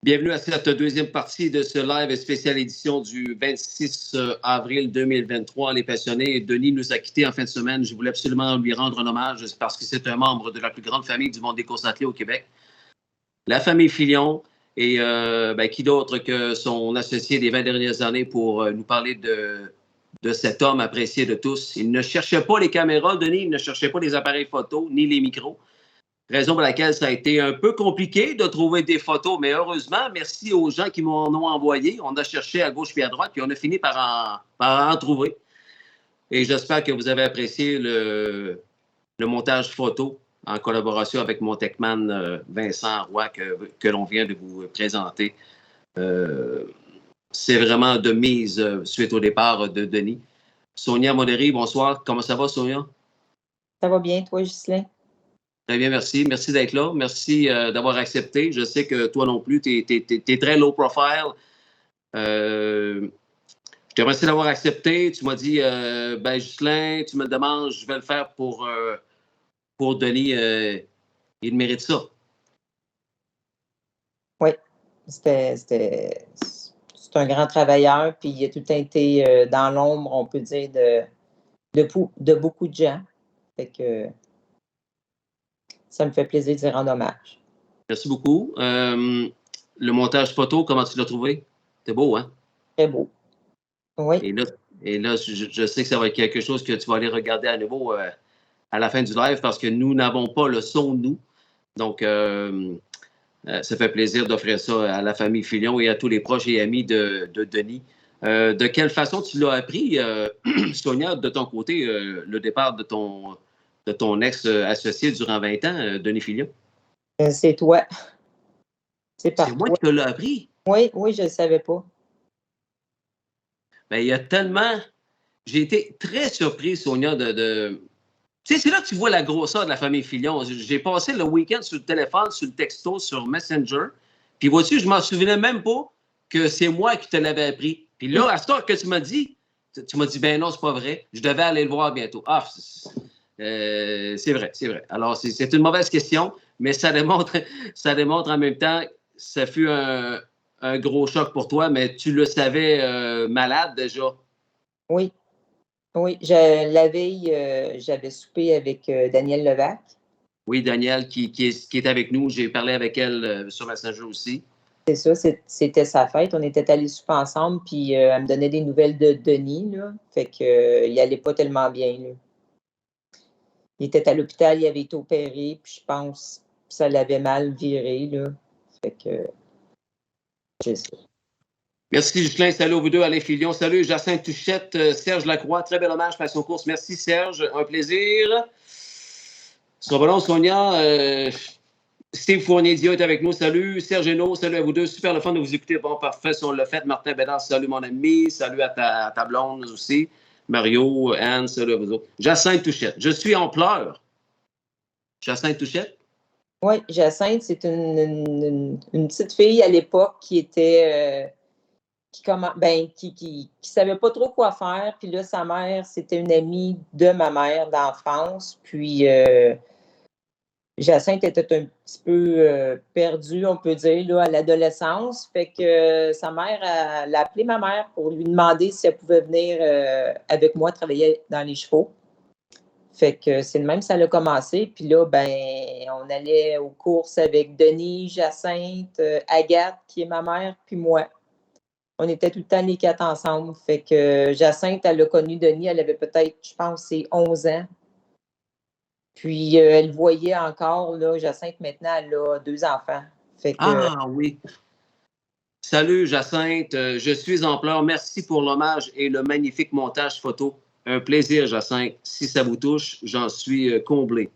Bienvenue à cette deuxième partie de ce live spécial édition du 26 avril 2023. Les passionnés, Denis nous a quittés en fin de semaine. Je voulais absolument lui rendre un hommage parce que c'est un membre de la plus grande famille du monde des courses athlètes au Québec. La famille Filion et qui d'autre que son associé des 20 dernières années pour nous parler de cet homme apprécié de tous. Il ne cherchait pas les caméras, Denis, il ne cherchait pas les appareils photos ni les micros. Raison pour laquelle ça a été un peu compliqué de trouver des photos, mais heureusement, merci aux gens qui m'en ont envoyé. On a cherché à gauche puis à droite, puis on a fini par en trouver. Et j'espère que vous avez apprécié le montage photo en collaboration avec mon techman Vincent Roy que l'on vient de vous présenter. C'est vraiment de mise suite au départ de Denis. Sonia Modéry, bonsoir. Comment ça va, Sonia? Ça va bien, toi, Ghislain? Très bien, merci. Merci d'être là. Merci d'avoir accepté. Je sais que toi non plus, tu es très low profile. Je te remercie d'avoir accepté. Tu m'as dit, Ghislain, tu me demandes, je vais le faire pour Denis. Il mérite ça. Oui, c'est un grand travailleur, puis il a tout le temps été dans l'ombre, on peut dire, de beaucoup de gens. Fait que ça me fait plaisir d'y rendre hommage. Merci beaucoup. Le montage photo, comment tu l'as trouvé? C'est beau, hein? Très beau. Oui. Et là je sais que ça va être quelque chose que tu vas aller regarder à nouveau à la fin du live parce que nous n'avons pas le son, nous. Donc, ça fait plaisir d'offrir ça à la famille Filion et à tous les proches et amis de Denis. De quelle façon tu l'as appris, Sonia, de ton côté, le départ de ton ex-associé durant 20 ans, Denis Filion? C'est toi. C'est moi qui te l'ai appris? Oui, je ne le savais pas. Bien, il y a tellement... J'ai été très surpris, Sonia, Tu sais, c'est là que tu vois la grosseur de la famille Filion. J'ai passé le week-end sur le téléphone, sur le texto, sur Messenger. Puis vois-tu, je m'en souvenais même pas que c'est moi qui te l'avais appris. Puis là, à ce temps que tu m'as dit, ben non, c'est pas vrai. Je devais aller le voir bientôt. Ah, c'est vrai. Alors, c'est une mauvaise question, mais ça démontre en même temps que ça fut un gros choc pour toi, mais tu le savais malade déjà. Oui, la veille, j'avais soupé avec Danielle Levac. Oui, Danielle qui est avec nous. J'ai parlé avec elle sur Messenger aussi. C'est ça, c'était sa fête. On était allés souper ensemble, puis elle me donnait des nouvelles de Denis, là. Fait qu'il n'allait pas tellement bien, là. Il était à l'hôpital, il avait été opéré, puis je pense que ça l'avait mal viré, là. Fait que, c'est ça. Merci, Ghislain. Salut à vous deux, Alain Filion. Salut, Jacinthe Touchette, Serge Lacroix. Très bel hommage, Passion Course. Merci, Serge. Un plaisir. Sur ballon, Sonia. Steve Fournier-Dion est avec nous. Salut. Serge Hainaut, salut à vous deux. Super le fun de vous écouter. Bon, parfait, si on l'a fait. Martin Bédard, salut mon ami. Salut à ta blonde aussi. Mario, Anne, salut à vous autres. Jacinthe Touchette. Je suis en pleurs. Jacinthe Touchette? Oui, Jacinthe, c'est une petite fille à l'époque qui était... qui savait pas trop quoi faire. Puis là, sa mère, c'était une amie de ma mère d'enfance. Puis Jacinthe était un petit peu perdue, on peut dire, là, à l'adolescence. Fait que sa mère, elle a appelé ma mère pour lui demander si elle pouvait venir avec moi travailler dans les chevaux. Fait que c'est le même, ça a commencé. Puis là, on allait aux courses avec Denis, Jacinthe, Agathe, qui est ma mère, puis moi. On était tout le temps les 4 ensemble. Fait que Jacinthe, elle a connu Denis, elle avait peut-être, je pense, c'est 11 ans. Puis elle voyait encore, là, Jacinthe, maintenant, elle a 2 enfants. Fait que, ah oui. Salut, Jacinthe. Je suis en pleurs. Merci pour l'hommage et le magnifique montage photo. Un plaisir, Jacinthe. Si ça vous touche, j'en suis comblé.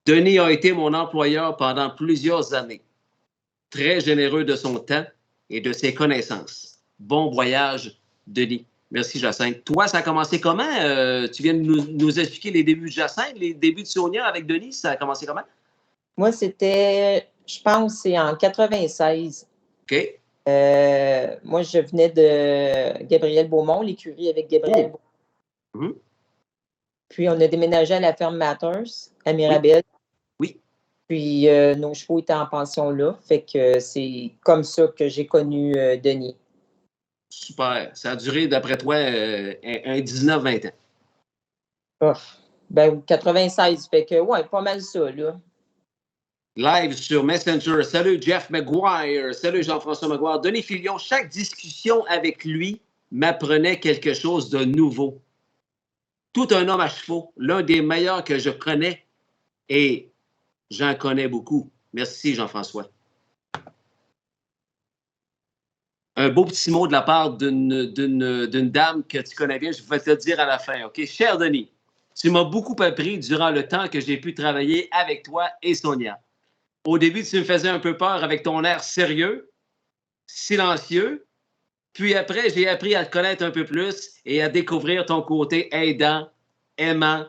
Denis a été mon employeur pendant plusieurs années. Très généreux de son temps et de ses connaissances. Bon voyage, Denis. Merci, Jacinthe. Toi, ça a commencé comment? Tu viens de nous expliquer les débuts de Jacinthe, les débuts de Sonia avec Denis, ça a commencé comment? Moi, c'était, je pense, c'est en 96. OK. Moi, je venais de Gabriel Beaumont, l'écurie avec Gabriel Beaumont. Puis, on a déménagé à la ferme Matters, à Mirabel. Oui. Puis nos chevaux étaient en pension là. Fait que c'est comme ça que j'ai connu Denis. Super. Ça a duré, d'après toi, un 19-20 ans. Oh, ben 96. Fait que ouais, pas mal ça, là. Live sur Messenger. Salut Jeff McGuire. Salut Jean-François McGuire. Denis Filion, chaque discussion avec lui m'apprenait quelque chose de nouveau. Tout un homme à chevaux, l'un des meilleurs que je connais et j'en connais beaucoup. Merci Jean-François. Un beau petit mot de la part d'une dame que tu connais bien, je vais te le dire à la fin. OK? Cher Denis, tu m'as beaucoup appris durant le temps que j'ai pu travailler avec toi et Sonia. Au début, tu me faisais un peu peur avec ton air sérieux, silencieux. Puis après, j'ai appris à te connaître un peu plus et à découvrir ton côté aidant, aimant,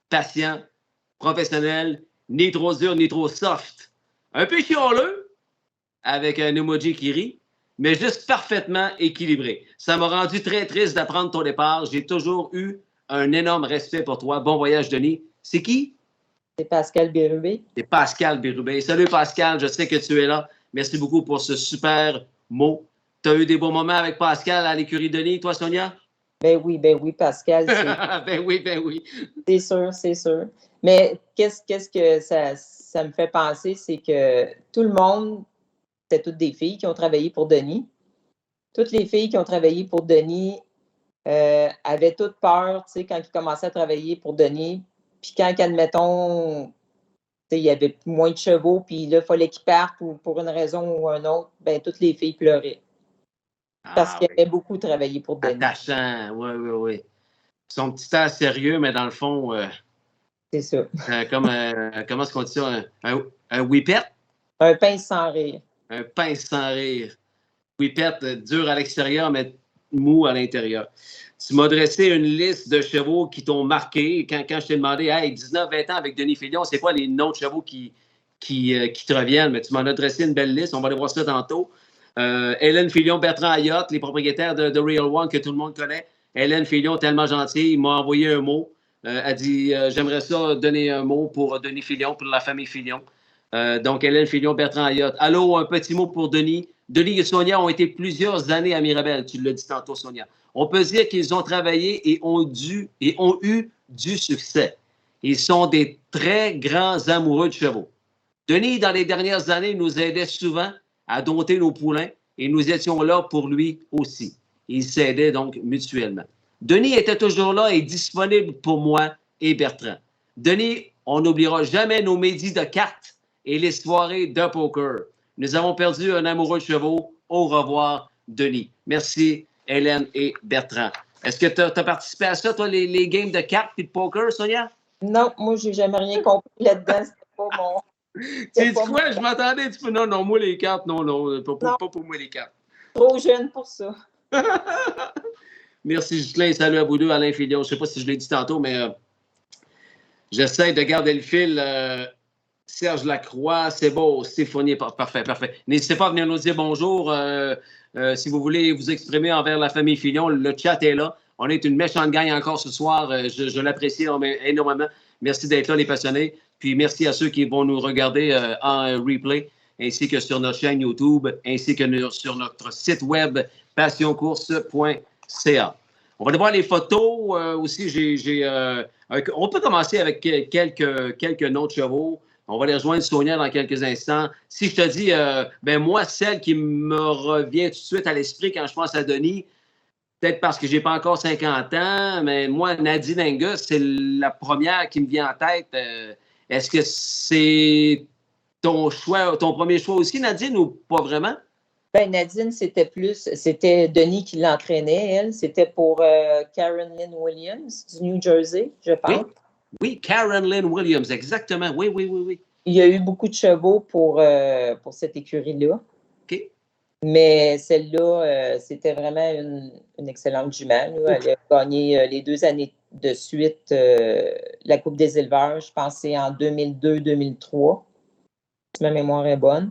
patient, professionnel, ni trop dur, ni trop soft. Un peu chialeux, avec un emoji qui rit, mais juste parfaitement équilibré. Ça m'a rendu très triste d'apprendre ton départ. J'ai toujours eu un énorme respect pour toi. Bon voyage, Denis. C'est qui? C'est Pascal Bérubé. C'est Pascal Bérubé. Salut Pascal, je sais que tu es là. Merci beaucoup pour ce super mot. Tu as eu des beaux moments avec Pascal à l'écurie Denis, toi, Sonia? Ben oui, Pascal. Ben oui. C'est sûr, c'est sûr. Mais qu'est-ce que ça me fait penser, c'est que tout le monde, c'était toutes des filles qui ont travaillé pour Denis. Toutes les filles qui ont travaillé pour Denis avaient toutes peur, tu sais, quand ils commençaient à travailler pour Denis. Puis quand, admettons, il y avait moins de chevaux, puis là, il fallait qu'ils partent ou pour une raison ou une autre, ben toutes les filles pleuraient. Parce qu'il avait beaucoup travaillé pour Denis. Attachant, oui. Son petit air sérieux, mais dans le fond... c'est ça. Comment est-ce qu'on dit ça? Un whippet? Un pince sans rire. Un pince sans rire. Whippet, dur à l'extérieur, mais mou à l'intérieur. Tu m'as dressé une liste de chevaux qui t'ont marqué. Quand je t'ai demandé, hey, 19-20 ans avec Denis Filion, c'est quoi les noms de chevaux qui te reviennent? Mais tu m'en as dressé une belle liste. On va aller voir ça tantôt. Hélène Filion, Bertrand Ayotte, les propriétaires de Real One que tout le monde connaît. Hélène Filion, tellement gentille, il m'a envoyé un mot. Elle dit j'aimerais ça donner un mot pour Denis Filion, pour la famille Filion. Donc, Hélène Filion, Bertrand Ayotte. Allô, un petit mot pour Denis. Denis et Sonia ont été plusieurs années à Mirabel. Tu l'as dit tantôt, Sonia. On peut dire qu'ils ont travaillé et ont eu du succès. Ils sont des très grands amoureux de chevaux. Denis, dans les dernières années, nous aidait souvent à dompter nos poulains et nous étions là pour lui aussi. Ils s'aidaient donc mutuellement. Denis était toujours là et disponible pour moi et Bertrand. Denis, on n'oubliera jamais nos midis de cartes et les soirées de poker. Nous avons perdu un amoureux de chevaux. Au revoir, Denis. Merci, Hélène et Bertrand. Est-ce que tu as participé à ça, toi, les games de cartes et de poker, Sonia? Non, moi, j'ai jamais rien compris là-dedans. C'était pas mon... Tu dis quoi? Je m'attendais un petit peu. Non, moi, les cartes, non, pas pour moi, les cartes. Trop jeune pour ça. Merci, Justin. Salut à vous deux, Alain Filion. Je ne sais pas si je l'ai dit tantôt, mais j'essaie de garder le fil. Serge Lacroix, c'est beau, Stéphanie, parfait. N'hésitez pas à venir nous dire bonjour. Si vous voulez vous exprimer envers la famille Filion, le chat est là. On est une méchante gang encore ce soir. Je l'apprécie énormément. Merci d'être là, les passionnés. Puis merci à ceux qui vont nous regarder en replay, ainsi que sur notre chaîne YouTube, ainsi que sur notre site web passioncourse.ca. On va aller voir les photos. Aussi, on peut commencer avec quelques noms de chevaux. On va les rejoindre, Sonia, dans quelques instants. Si je te dis, moi, celle qui me revient tout de suite à l'esprit quand je pense à Denis, peut-être parce que je n'ai pas encore 50 ans, mais moi, Nadine Angus, c'est la première qui me vient en tête. Est-ce que c'est ton premier choix aussi, Nadine, ou pas vraiment? Ben, Nadine, c'était Denis qui l'entraînait, elle. C'était pour Karen Lynn Williams du New Jersey, je pense. Oui, Karen Lynn Williams, exactement. Oui. Il y a eu beaucoup de chevaux pour cette écurie-là. OK. Mais celle-là, c'était vraiment une excellente jument. Elle a gagné les 2 années de suite la Coupe des éleveurs, je pense que c'est en 2002-2003. Si ma mémoire est bonne.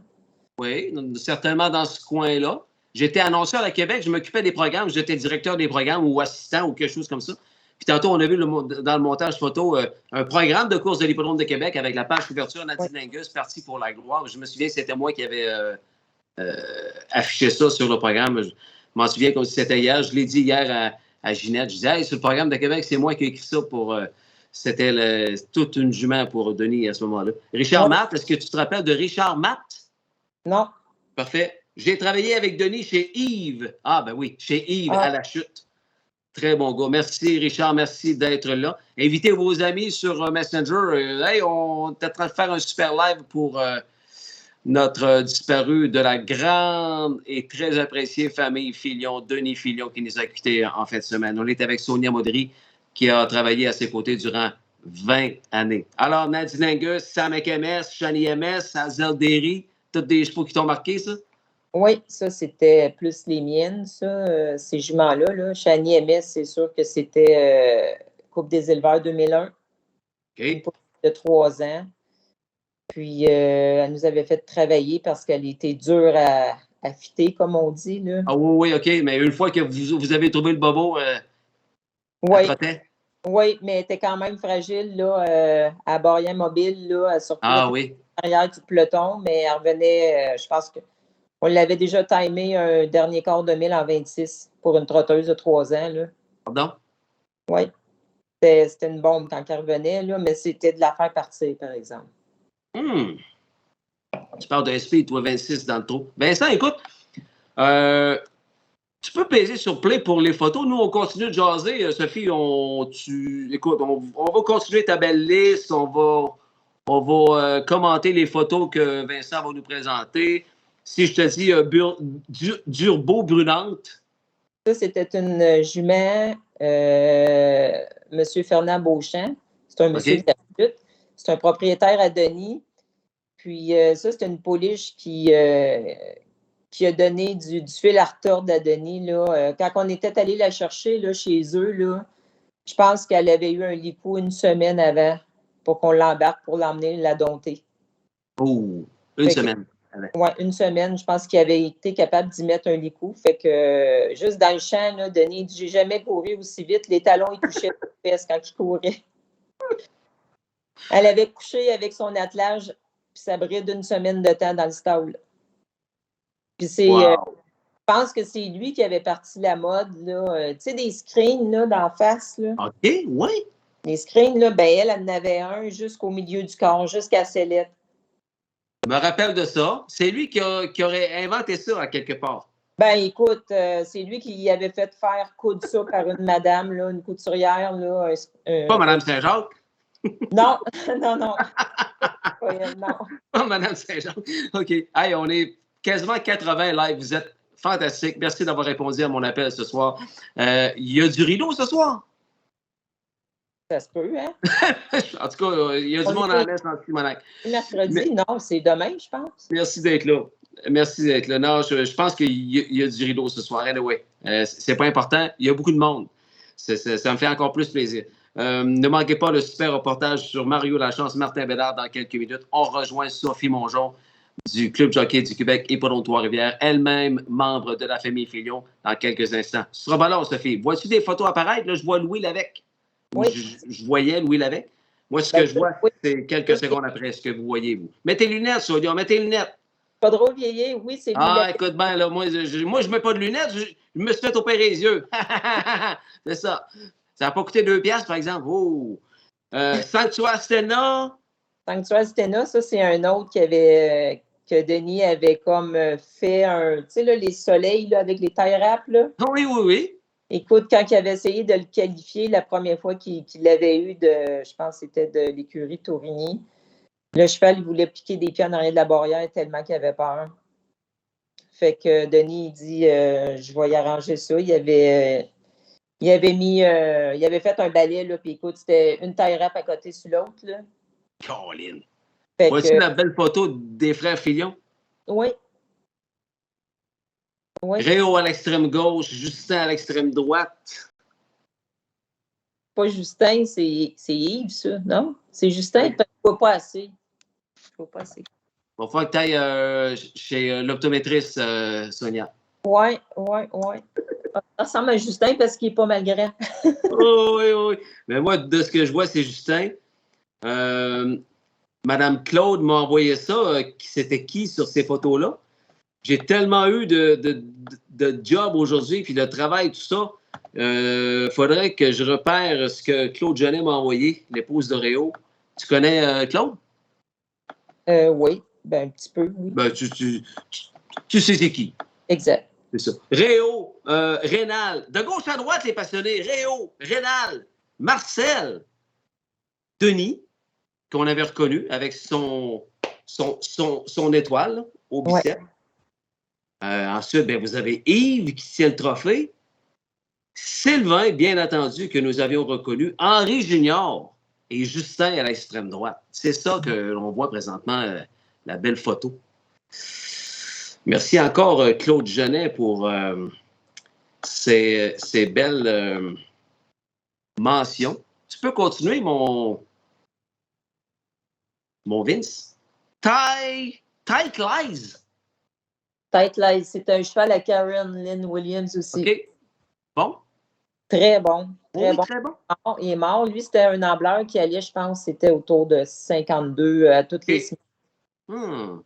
Oui, certainement dans ce coin-là. J'étais annonceur à Québec, je m'occupais des programmes, j'étais directeur des programmes ou assistant ou quelque chose comme ça. Puis tantôt, on a vu dans le montage photo un programme de course de l'Hippodrome de Québec avec la page couverture Nadine Angus, partie pour la gloire. Je me souviens que c'était moi qui avais affiché ça sur le programme. Je m'en souviens comme si c'était hier. Je l'ai dit hier à Ginette. Je disais, hey, sur le programme de Québec, c'est moi qui ai écrit ça pour... c'était toute une jument pour Denis à ce moment-là. Richard Matt, est-ce que tu te rappelles de Richard Matt? Non. Parfait. J'ai travaillé avec Denis chez Yves. Ah, ben oui, chez Yves à la chute. Très bon gars. Merci, Richard. Merci d'être là. Invitez vos amis sur Messenger. Hey, on est en train de faire un super live pour notre disparu de la grande et très appréciée famille Filion, Denis Filion, qui nous a quittés en fin de semaine. On est avec Sonia Modry, qui a travaillé à ses côtés durant 20 années. Alors, Nadine Angus, Sam MS, Shani MS, Azel Derry, toutes des chevaux qui t'ont marqué, ça? Oui, ça, c'était plus les miennes, ça, ces juments-là. Là. Shani MS, c'est sûr que c'était Coupe des éleveurs 2001. Une coupe de 3 ans. Puis, elle nous avait fait travailler parce qu'elle était dure à fitter, comme on dit. Là. Ah oui, OK. Mais une fois que vous avez trouvé le bobo, oui. elle trottait? Oui, mais elle était quand même fragile, là, à Barrière Mobile, là, elle sortait arrière du peloton, mais elle revenait, je pense qu'on l'avait déjà timé un dernier quart de mille en 26 pour une trotteuse de 3 ans. Là. Pardon? Oui. C'était une bombe quand elle revenait, là, mais c'était de la faire partir, par exemple. Tu parles de SP, toi, 26 dans le trou. Vincent, écoute, tu peux peser sur Play pour les photos. Nous, on continue de jaser. Sophie, écoute, on va continuer ta belle liste. On va commenter les photos que Vincent va nous présenter. Si je te dis Durbo Brunante. Ça, c'était une jument, M. Fernand Beauchamp. C'est un monsieur de la chute. C'est un propriétaire à Denis. Puis ça, c'est une pouliche qui a donné du fil à retordre à Denis. Là. Quand on était allé la chercher là, chez eux, là, je pense qu'elle avait eu un licou une semaine avant pour qu'on l'embarque pour l'emmener la dompter. Oh, une semaine. Oui, une semaine. Je pense qu'il avait été capable d'y mettre un licou. Fait que juste dans le champ, là, Denis dit, j'ai jamais couru aussi vite. Les talons, ils touchaient les fesses quand il courait. Elle avait couché avec son attelage puis sa bride une semaine de temps dans le stable. Puis c'est, je pense que c'est lui qui avait parti la mode, là. Tu sais, des screens, là, d'en face, là. OK, oui. Les screens, là, ben elle en avait un jusqu'au milieu du corps, jusqu'à sellette. Je me rappelle de ça. C'est lui qui aurait inventé ça, à quelque part. Ben, écoute, c'est lui qui avait fait faire coudre ça par une madame, là, une couturière, là. Pas Mme Saint-Jacques? Non, non. Non. Pas Mme Saint-Jacques. OK. Hey, on est quasiment 80 live. Vous êtes fantastique. Merci d'avoir répondu à mon appel ce soir. Il y a du rideau ce soir? Ça se peut, hein? En tout cas, il y a du monde en l'Est en Simonac. Mercredi, non, c'est demain, je pense. Merci d'être là. Merci d'être là. Non, je pense qu'il y a du rideau ce soir. Anyway, c'est pas important. Il y a beaucoup de monde. Ça me fait encore plus plaisir. Ne manquez pas le super reportage sur Mario Lachance, Martin Bédard dans quelques minutes. On rejoint Sophie Mongeon du Club Jockey du Québec et Hippodrome Trois-Rivières, elle-même membre de la famille Filion, dans quelques instants. Tu seras pas là, Sophie. Vois-tu des photos apparaître? Là, je vois Louis Lavec. Oui. Je voyais Louis Lavec. Moi, ce que je vois, c'est quelques secondes après ce que vous voyez, vous. Mettez les lunettes, Sonia, mettez les lunettes. Pas drôle vieillir, oui, c'est lui. Ah, écoute bien, là, moi, je mets pas de lunettes, je me suis fait opérer les yeux. C'est ça. Ça n'a pas coûté 2 piastres, par exemple. Oh. Sanctuaire Stena. Sanctuaire Stena, ça, c'est un autre que Denis avait comme fait tu sais, là, les soleils là, avec les tie wraps, là. Oui. Écoute, quand il avait essayé de le qualifier la première fois qu'il l'avait eu je pense que c'était de l'écurie Tourigny, le cheval, il voulait piquer des pieds en arrière de la barrière tellement qu'il avait peur. Fait que Denis, il dit, je vais y arranger ça. Il avait fait un balai, là, puis écoute, c'était une tie wrap à côté sur l'autre, là. Colin. Vois-tu la belle photo des frères Filion? Oui. Réo à l'extrême gauche, Justin à l'extrême droite. Pas Justin, c'est Yves, ça, non? C'est Justin, parce qu'il ne faut pas assez. Il va falloir que tu ailles chez l'optométriste, Sonia. Oui. Ça ressemble à Justin parce qu'il n'est pas malgré. Oh, oui, oui. Mais moi, de ce que je vois, c'est Justin. Madame Claude m'a envoyé ça. C'était qui sur ces photos-là? J'ai tellement eu de job aujourd'hui, puis de travail, tout ça. Faudrait que je repère ce que Claude Genet m'a envoyé, l'épouse de Réo. Tu connais Claude? Oui, ben, un petit peu, oui. Ben, tu sais c'est qui. Exact. C'est ça. Réo, Rénal, de gauche à droite, les passionnés. Réo, Rénal, Marcel, Denis, qu'on avait reconnu avec son étoile là, au bicep. Ouais. Ensuite, ben, vous avez Yves qui tient le trophée. Sylvain, bien entendu, que nous avions reconnu. Henri Junior et Justin à l'extrême droite. C'est ça que l'on voit présentement, la belle photo. Merci encore, Claude Genet, pour ces belles mentions. Tu peux continuer, mon Vince? Tight Lies. Tight Lies, c'est un cheval à Karen Lynn Williams aussi. OK. Bon. Très bon. Très Oui, bon. très bon. Il est mort. Lui, c'était un ambleur qui allait, je pense, c'était autour de 52 à toutes les semaines.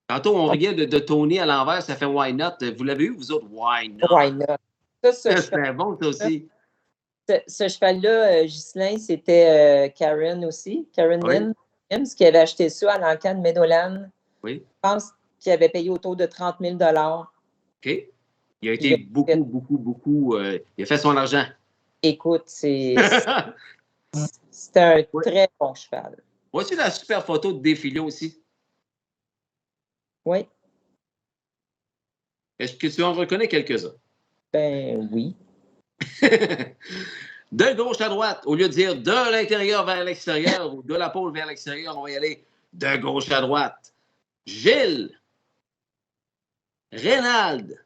Tantôt, on riait de Tony à l'envers, ça fait Why Not. Vous l'avez eu, vous autres? Why Not? Why Not? C'est bon, ça aussi. Ce cheval-là, Ghislain, c'était Karen aussi. Karen Lynn Williams, qui avait acheté ça à l'encan de Meadowland. Oui. Je pense qu'il avait payé autour de 30 000 OK. Il a été beaucoup. Il a fait son argent. Écoute, c'était un très bon cheval. Voici la super photo de défilé aussi. Oui. Est-ce que tu en reconnais quelques-uns? Ben oui. De gauche à droite, au lieu de dire de l'intérieur vers l'extérieur ou de la pôle vers l'extérieur, on va y aller de gauche à droite. Gilles, Reynald,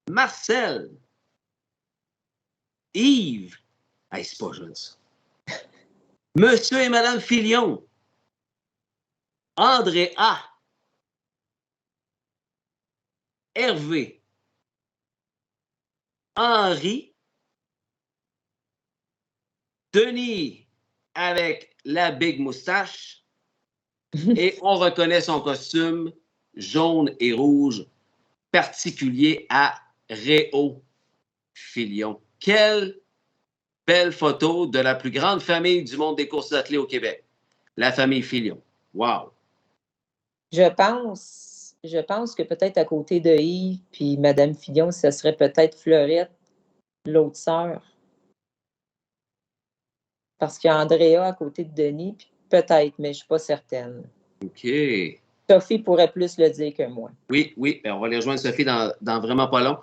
Marcel, Yves, hey, c'est pas jeune ça. Monsieur et Madame Filion, André A, Hervé, Henri, Denis avec la big moustache et on reconnaît son costume jaune et rouge particulier à Réo Filion. Quelle belle photo de la plus grande famille du monde des courses d'athlètes au Québec, la famille Filion. Wow! Je pense que peut-être à côté de Yves puis Madame Filion, ce serait peut-être Fleurette, l'autre sœur. Parce qu'il y a Andrea à côté de Denis, puis peut-être, mais je ne suis pas certaine. OK. Sophie pourrait plus le dire que moi. Oui. Ben, on va aller rejoindre Sophie dans vraiment pas long.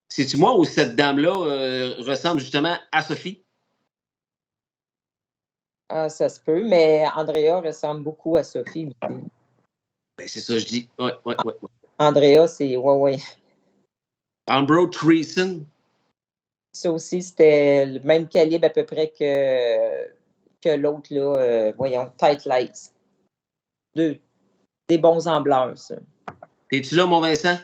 C'est-tu moi ou cette dame-là ressemble justement à Sophie? Ah, ça se peut, mais Andrea ressemble beaucoup à Sophie. Ben, c'est ça, je dis. Ouais. Andrea, c'est... Ouais. Ambrose Treason. Ça aussi, c'était le même calibre à peu près que l'autre, là. Voyons, Tight Lights. Des bons ambleurs, ça. Es-tu là, mon Vincent?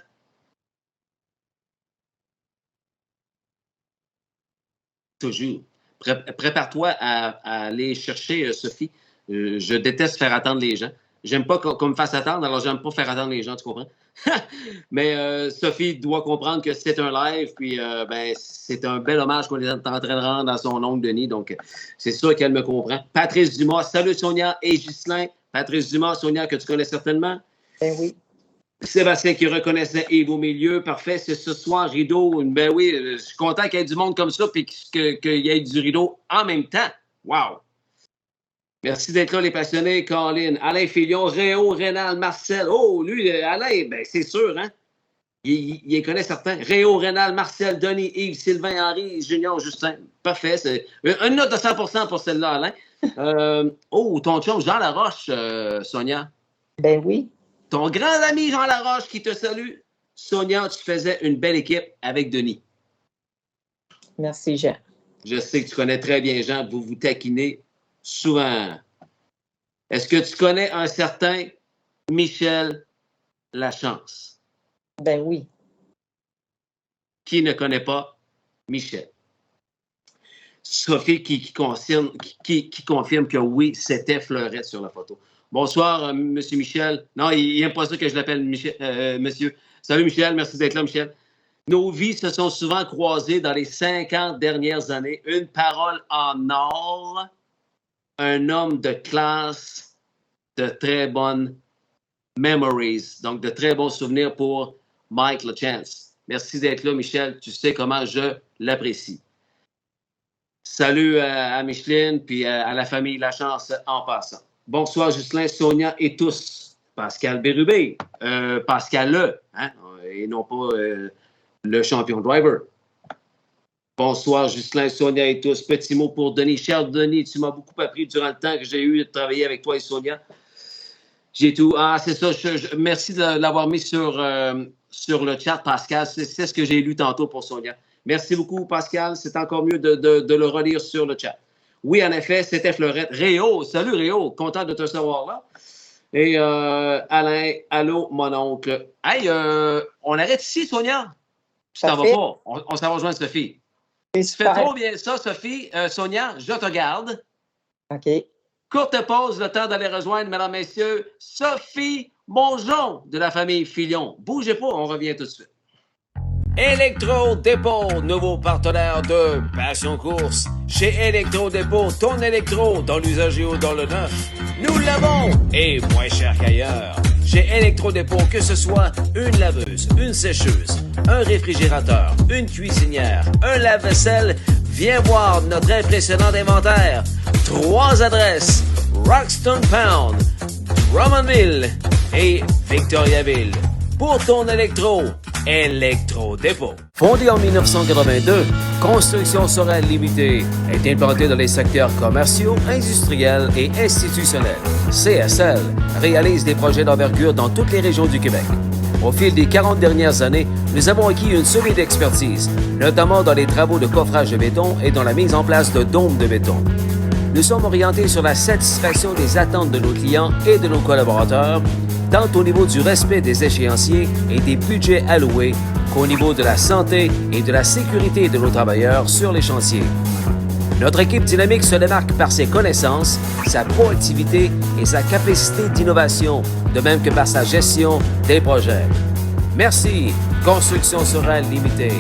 Toujours. Prépare-toi à aller chercher Sophie. Je déteste faire attendre les gens. J'aime pas qu'on me fasse attendre, alors j'aime pas faire attendre les gens, tu comprends? Mais Sophie doit comprendre que c'est un live, puis ben, c'est un bel hommage qu'on est en train de rendre à son oncle Denis, donc c'est sûr qu'elle me comprend. Patrice Dumas, salut Sonia et Ghislain. Patrice Dumas, Sonia, que tu connais certainement. Ben oui. Sébastien qui reconnaissait Yves au milieu. Parfait, c'est ce soir, rideau. Ben oui, je suis content qu'il y ait du monde comme ça puis qu'il y ait du rideau en même temps. Wow! Merci d'être là, les passionnés. Colin, Alain Filion, Réo, Rénal, Marcel. Oh, lui, Alain, ben c'est sûr, hein? Il connaît certains. Réo, Rénal, Marcel, Denis, Yves, Sylvain, Henri, Junior, Justin. Parfait. C'est une note de 100% pour celle-là, Alain. Ton chum, Jean Laroche, Sonia. Ben oui. Ton grand ami Jean Laroche qui te salue. Sonia, tu faisais une belle équipe avec Denis. Merci, Jean. Je sais que tu connais très bien Jean. Vous vous taquinez souvent. Est-ce que tu connais un certain Michel Lachance? Ben oui. Qui ne connaît pas Michel? Sophie qui confirme que oui, c'était Fleurette sur la photo. Bonsoir, M. Michel. Non, il n'aime pas ça que je l'appelle monsieur. Salut, Michel. Merci d'être là, Michel. Nos vies se sont souvent croisées dans les 50 dernières années. Une parole en or, un homme de classe, de très bonnes memories, donc de très bons souvenirs pour Mike Lachance. Merci d'être là, Michel. Tu sais comment je l'apprécie. Salut à Micheline puis à la famille Lachance en passant. Bonsoir, Ghislain, Sonia et tous. Pascal Bérubé, Pascal et non pas le champion driver. Bonsoir, Ghislain, Sonia et tous. Petit mot pour Denis. Cher Denis, tu m'as beaucoup appris durant le temps que j'ai eu de travailler avec toi et Sonia. J'ai tout. Ah, c'est ça. Merci de l'avoir mis sur le chat, Pascal. C'est ce que j'ai lu tantôt pour Sonia. Merci beaucoup, Pascal. C'est encore mieux de le relire sur le chat. Oui, en effet, c'était Fleurette. Réo, salut Réo. Content de te savoir là. Et Alain, allô, mon oncle. Hey, on arrête ici, Sonia? Tu t'en vas pas. On s'en va rejoindre Sophie. Tu fais trop bien ça, Sophie. Sonia, je te garde. OK. Courte pause, le temps d'aller rejoindre, mesdames, messieurs, Sophie Mongeon de la famille Filion. Bougez pas, on revient tout de suite. Électro-Dépôt, nouveau partenaire de Passion Course. Chez Électro-Dépôt, ton électro dans l'usager ou dans le neuf, nous l'avons et moins cher qu'ailleurs. Chez Électro-Dépôt, que ce soit une laveuse, une sécheuse, un réfrigérateur, une cuisinière, un lave-vaisselle, viens voir notre impressionnant inventaire. 3 adresses, Roxton Pound, Drummondville et Victoriaville. Pour ton Électro-Dépôt. Fondé en 1982, Construction Sorel Limitée est implantée dans les secteurs commerciaux, industriels et institutionnels. CSL réalise des projets d'envergure dans toutes les régions du Québec. Au fil des 40 dernières années, nous avons acquis une solide expertise, notamment dans les travaux de coffrage de béton et dans la mise en place de dômes de béton. Nous sommes orientés sur la satisfaction des attentes de nos clients et de nos collaborateurs, tant au niveau du respect des échéanciers et des budgets alloués qu'au niveau de la santé et de la sécurité de nos travailleurs sur les chantiers. Notre équipe dynamique se démarque par ses connaissances, sa proactivité et sa capacité d'innovation, de même que par sa gestion des projets. Merci, Construction Sorel Limitée,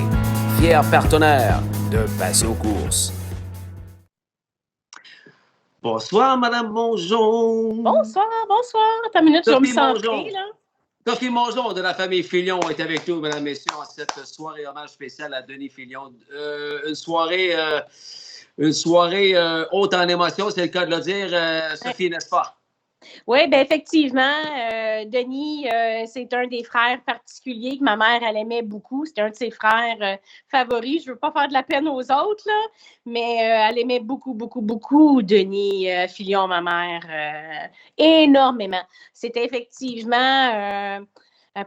fier partenaire de Passion Course. Bonsoir, Madame Mongeon. Bonsoir. Attends une minute, je vais me centrer, là. Sophie Mongeon de la famille Filion est avec nous, mesdames et messieurs, en cette soirée hommage spécial à Denis Filion. Une soirée haute en émotion, c'est le cas de le dire, Sophie, n'est-ce pas? Oui, bien effectivement, Denis, c'est un des frères particuliers que ma mère, elle aimait beaucoup. C'était un de ses frères favoris. Je ne veux pas faire de la peine aux autres, là, mais elle aimait beaucoup, Denis Filion, ma mère, énormément. C'était effectivement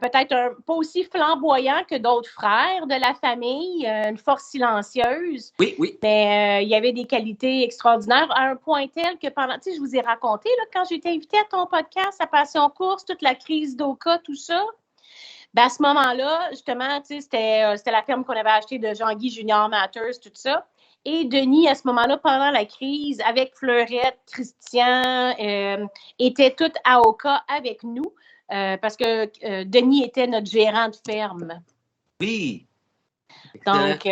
peut-être pas aussi flamboyant que d'autres frères de la famille, une force silencieuse. Oui. Mais il y avait des qualités extraordinaires à un point tel que pendant, tu sais, je vous ai raconté, là, quand j'ai été invitée à ton podcast, à Passion Course, toute la crise d'Oka, tout ça, ben à ce moment-là, justement, tu sais, c'était la ferme qu'on avait achetée de Jean-Guy Junior Matters, tout ça. Et Denis, à ce moment-là, pendant la crise, avec Fleurette, Christian, étaient toutes à Oka avec nous. Parce que Denis était notre gérant de ferme. Oui. Donc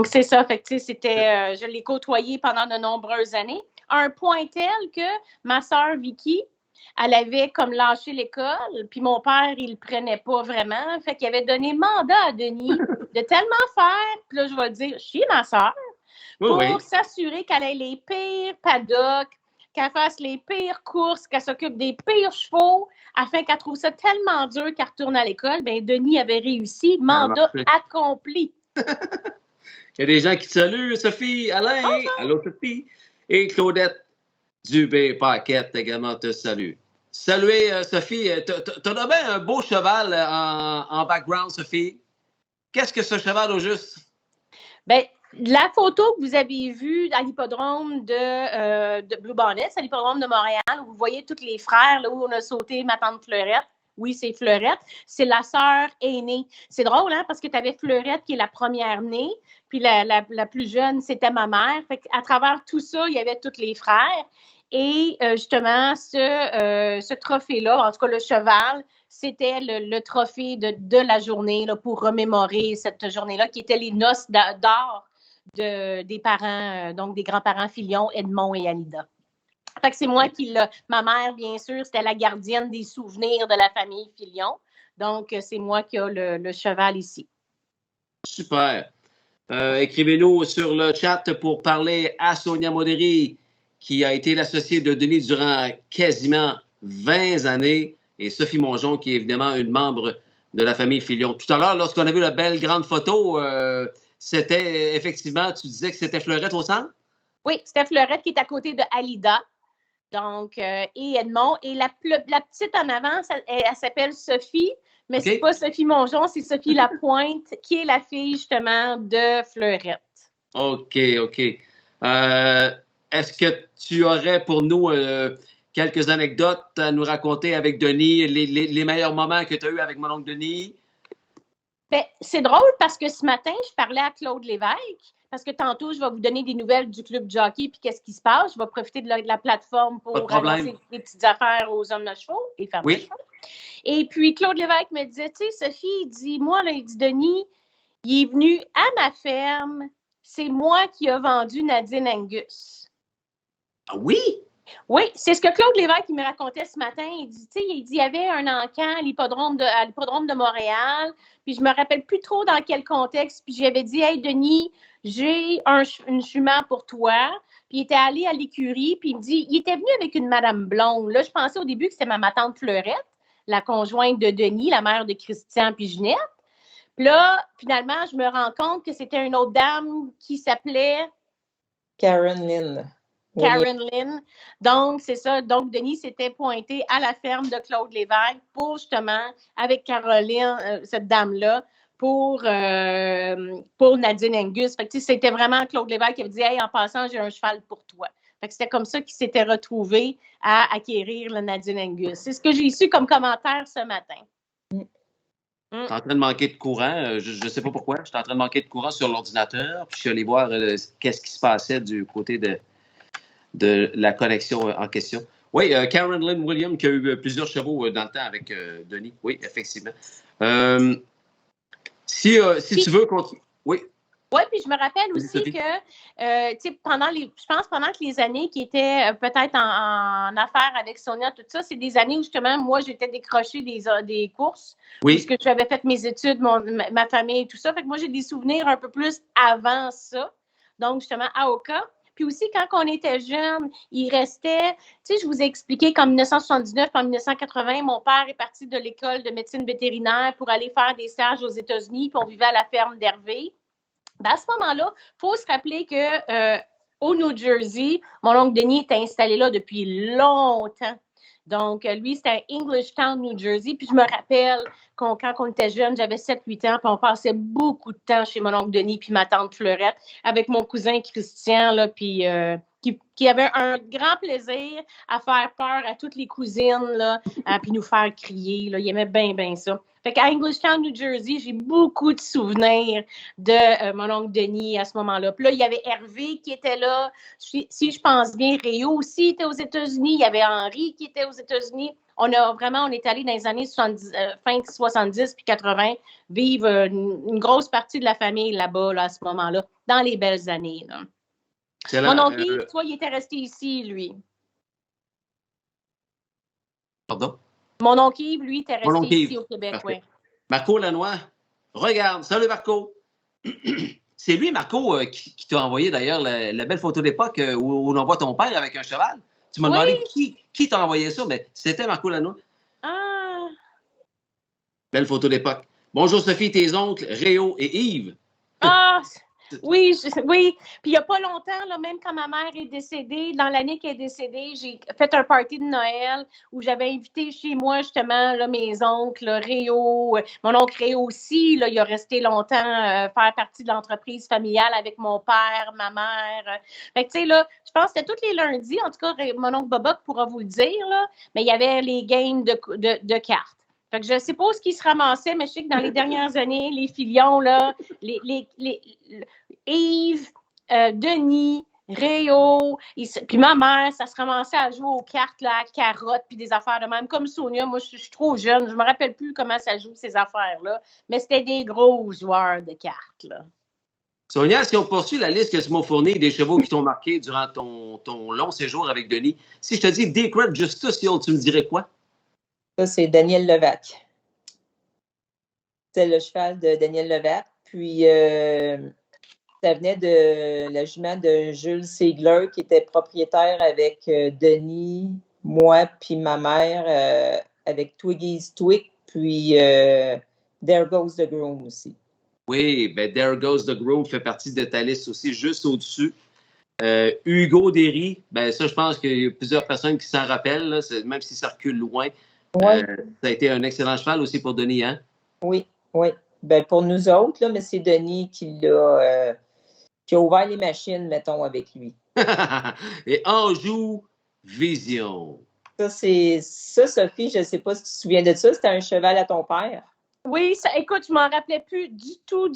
c'est ça. Fait que, c'était, je l'ai côtoyé pendant de nombreuses années. À un point tel que ma sœur Vicky, elle avait comme lâché l'école, puis mon père, il le prenait pas vraiment. Fait qu'il avait donné mandat à Denis de tellement faire, puis là, je vais le dire, chez ma sœur, pour s'assurer qu'elle ait les pires paddocks, qu'elle fasse les pires courses, qu'elle s'occupe des pires chevaux, afin qu'elle trouve ça tellement dur qu'elle retourne à l'école. Bien, Denis avait réussi, mandat accompli. Il y a des gens qui te saluent, Sophie, Alain, allô Sophie, et Claudette Dubé-Paquette également te salue. Salut Sophie, t'as nommé un beau cheval en background, Sophie. Qu'est-ce que ce cheval au juste? Bien, la photo que vous avez vue à l'hippodrome de Blue Bonnet, à l'hippodrome de Montréal, où vous voyez tous les frères, là où on a sauté ma tante Fleurette, oui, c'est Fleurette. C'est la sœur aînée. C'est drôle, hein, parce que tu avais Fleurette qui est la première née, puis la plus jeune, c'était ma mère. Fait qu'à travers tout ça, il y avait tous les frères. Et justement, ce trophée-là, en tout cas le cheval, c'était le trophée de la journée là, pour remémorer cette journée-là, qui était les noces d'or des parents, donc des grands-parents Filion, Edmond et Alida. Fait que c'est moi qui l'ai. Ma mère, bien sûr, c'était la gardienne des souvenirs de la famille Filion. Donc, c'est moi qui ai le cheval ici. Super. Écrivez-nous sur le chat pour parler à Sonia Modéry, qui a été l'associée de Denis durant quasiment 20 années, et Sophie Mongeon, qui est évidemment une membre de la famille Filion. Tout à l'heure, lorsqu'on a vu la belle grande photo, c'était effectivement, tu disais que c'était Fleurette au centre? Oui, c'était Fleurette qui est à côté de Alida, donc, et Edmond. Et la petite en avant, elle s'appelle Sophie, mais c'est pas Sophie Mongeon, c'est Sophie Lapointe, qui est la fille justement de Fleurette. OK. Est-ce que tu aurais pour nous quelques anecdotes à nous raconter avec Denis, les meilleurs moments que tu as eus avec mon oncle Denis? Ben, c'est drôle parce que ce matin, je parlais à Claude Lévesque, parce que tantôt, je vais vous donner des nouvelles du club jockey puis qu'est-ce qui se passe. Je vais profiter de la plateforme pour annoncer des petites affaires aux hommes de chevaux et femmes de chevaux. Et puis, Claude Lévesque me disait, tu sais, Sophie, il dit, moi, là, il dit, Denis, il est venu à ma ferme, c'est moi qui ai vendu Nadine Angus. Ah oui? Oui, c'est ce que Claude Lévesque il me racontait ce matin. Il dit, tu sais, il y avait un encan à l'hippodrome de Montréal, puis je me rappelle plus trop dans quel contexte, puis j'avais dit, hey, Denis, j'ai une jument pour toi. Puis il était allé à l'écurie, puis il me dit, il était venu avec une madame blonde. Là, je pensais au début que c'était ma tante Fleurette, la conjointe de Denis, la mère de Christian puis Ginette. Puis là, finalement, je me rends compte que c'était une autre dame qui s'appelait Karen Lynn. Karen Lynn. Donc, c'est ça. Donc, Denis s'était pointé à la ferme de Claude Lévesque pour justement, avec Caroline, cette dame-là, pour Nadine Angus. Fait que, c'était vraiment Claude Lévesque qui avait dit, hey, en passant, j'ai un cheval pour toi. Fait que c'était comme ça qu'il s'était retrouvé à acquérir le Nadine Angus. C'est ce que j'ai su comme commentaire ce matin. Je suis en train de manquer de courant. Je ne sais pas pourquoi. Je suis en train de manquer de courant sur l'ordinateur. Puis je suis allé voir qu'est-ce qui se passait du côté de la connexion en question. Oui, Karen Lynn Williams qui a eu plusieurs chevaux dans le temps avec Denis. Oui, effectivement. Si tu veux continuer. Oui. Oui, puis je me rappelle aussi que, tu sais, pendant que les années qui étaient peut-être en affaires avec Sonia, tout ça, c'est des années où justement, moi, j'étais décrochée des courses. Oui. Puisque j'avais fait mes études, ma famille et tout ça. Fait que moi, j'ai des souvenirs un peu plus avant ça. Donc, justement, à Oka. Puis aussi, quand on était jeunes, il restait, tu sais, je vous ai expliqué qu'en 1979, en 1980, mon père est parti de l'école de médecine vétérinaire pour aller faire des stages aux États-Unis, puis on vivait à la ferme d'Hervé. Ben, à ce moment-là, il faut se rappeler qu'au New Jersey, mon oncle Denis était installé là depuis longtemps. Donc, lui, c'était à Englishtown, New Jersey. Puis je me rappelle quand on était jeune, j'avais 7-8 ans, puis on passait beaucoup de temps chez mon oncle Denis puis ma tante Fleurette avec mon cousin Christian, là, puis qui avait un grand plaisir à faire peur à toutes les cousines, là, puis nous faire crier. Là. Il aimait bien, bien ça. Fait qu'à Englishtown, New Jersey, j'ai beaucoup de souvenirs de mon oncle Denis à ce moment-là. Puis là, il y avait Hervé qui était là. Si je pense bien, Réo aussi était aux États-Unis. Il y avait Henri qui était aux États-Unis. On est allé dans les années 70, fin 70 puis 80, vivre une grosse partie de la famille là-bas, là, à ce moment-là, dans les belles années. Là. Mon oncle, toi, il était resté ici, lui. Pardon? Mon oncle, lui, était resté ici au Québec, oui. Marco Lanois, regarde. Salut, Marco. C'est lui, Marco, qui t'a envoyé d'ailleurs la belle photo d'époque où on voit ton père avec un cheval. Tu m'as demandé qui t'a envoyé ça, mais c'était Marco Lanois. Ah! Belle photo d'époque. Bonjour Sophie, tes oncles, Réo et Yves. Ah! Oui. Puis il n'y a pas longtemps, là, même quand ma mère est décédée, dans l'année qu'elle est décédée, j'ai fait un party de Noël où j'avais invité chez moi justement là, mes oncles, là, Réo, mon oncle Réo aussi, là, il a resté longtemps faire partie de l'entreprise familiale avec mon père, ma mère. Fait que tu sais, là, je pense que c'était tous les lundis, en tout cas, mon oncle Boboc pourra vous le dire, là, mais il y avait les games de cartes. Fait que je ne sais pas où ce qui se ramassait, mais je sais que dans les dernières années, les Filions, là, Yves, Denis, Réo, puis ma mère, ça se ramassait à jouer aux cartes, là, à carottes, puis des affaires de même. Comme Sonia, moi, je suis trop jeune, je me rappelle plus comment ça joue, ces affaires-là, mais c'était des gros joueurs de cartes, là. Sonia, si on poursuit la liste que tu m'as fournie des chevaux qui t'ont marqué durant ton long séjour avec Denis, si je te dis Decred Justice, tu me dirais quoi? Ça, c'est Daniel Levac. C'est le cheval de Daniel Levac. Puis, ça venait de la jument de Jules Seigler, qui était propriétaire avec Denis, moi, puis ma mère, avec Twiggy's Twig, puis There Goes the Groom aussi. Oui, ben There Goes the Groom fait partie de ta liste aussi, juste au-dessus. Hugo Derry, ben ça, je pense qu'il y a plusieurs personnes qui s'en rappellent, là, même si ça recule loin. Ouais. Ça a été un excellent cheval aussi pour Denis, hein? Oui, oui. Ben pour nous autres, là, mais c'est Denis qui a ouvert les machines, mettons, avec lui. Et Anjou Vision. Ça, Sophie, je ne sais pas si tu te souviens de ça, c'était un cheval à ton père. Oui, écoute, je m'en rappelais plus du tout,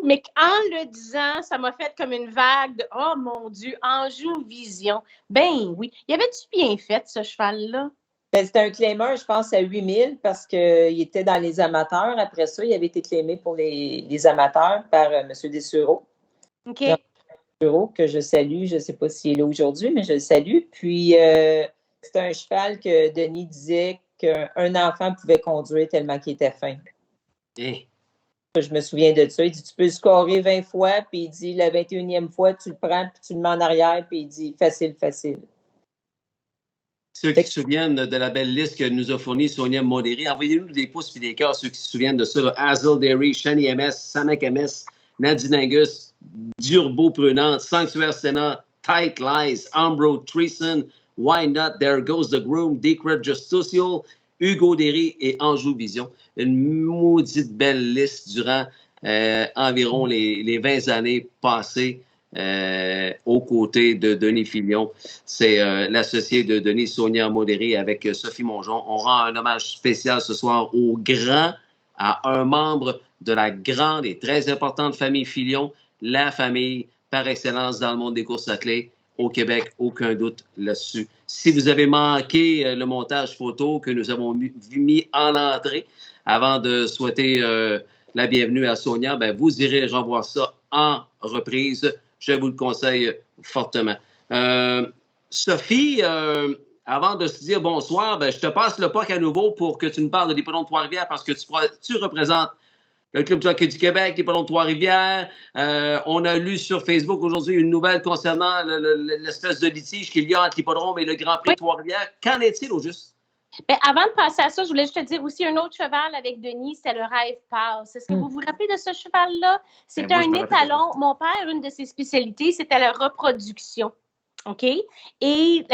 mais en le disant, ça m'a fait comme une vague de « Oh mon Dieu, Anjou Vision ». Ben oui. Y avait-tu bien fait, ce cheval-là? Ben, c'était un claimeur, je pense, à 8000 parce qu'il était dans les amateurs. Après ça, il avait été claimé pour les amateurs par M. Dessureau. OK. Dessureau, que je salue. Je ne sais pas s'il est là aujourd'hui, mais je le salue. Puis, c'était un cheval que Denis disait qu'un enfant pouvait conduire tellement qu'il était fin. Hey. Je me souviens de ça. Il dit, tu peux scorer 20 fois, puis il dit, la 21e fois, tu le prends, puis tu le mets en arrière, puis il dit, facile. Ceux qui se souviennent de la belle liste que nous a fournie Sonia Modéré, envoyez-nous des pouces et des cœurs, ceux qui se souviennent de ça. Là. Hazel Derry, Shani MS, Samek MS, Nadine Angus, Durbo Prunant, Sanctuaire Senna, Tight Lies, Ambro Treason, Why Not, There Goes the Groom, Decred Justicial, Hugo Derry et Anjou Vision. Une maudite belle liste durant environ les 20 années passées. Aux côtés de Denis Filion. C'est l'associé de Denis, Sonia Modéré, avec Sophie Mongeon. On rend un hommage spécial ce soir au grand, à un membre de la grande et très importante famille Filion, la famille par excellence dans le monde des courses attelées au Québec, aucun doute là-dessus. Si vous avez manqué le montage photo que nous avons mis en entrée avant de souhaiter la bienvenue à Sonia, ben, vous irez revoir ça en reprise. Je vous le conseille fortement. Sophie, avant de se dire bonsoir, ben, je te passe le puck à nouveau pour que tu nous parles de l'Hippodrome de Trois-Rivières parce que tu représentes le Club de hockey du Québec, l'Hippodrome de Trois-Rivières. On a lu sur Facebook aujourd'hui une nouvelle concernant l'espèce de litige qu'il y a entre l'Hippodrome et le Grand Prix de Trois-Rivières. Qu'en est-il au juste? Bien, avant de passer à ça, je voulais juste te dire aussi un autre cheval avec Denis, c'est le Rêve Passe. Est-ce que vous vous rappelez de ce cheval-là? C'était un étalon. Mon père, une de ses spécialités, c'était la reproduction. OK? Et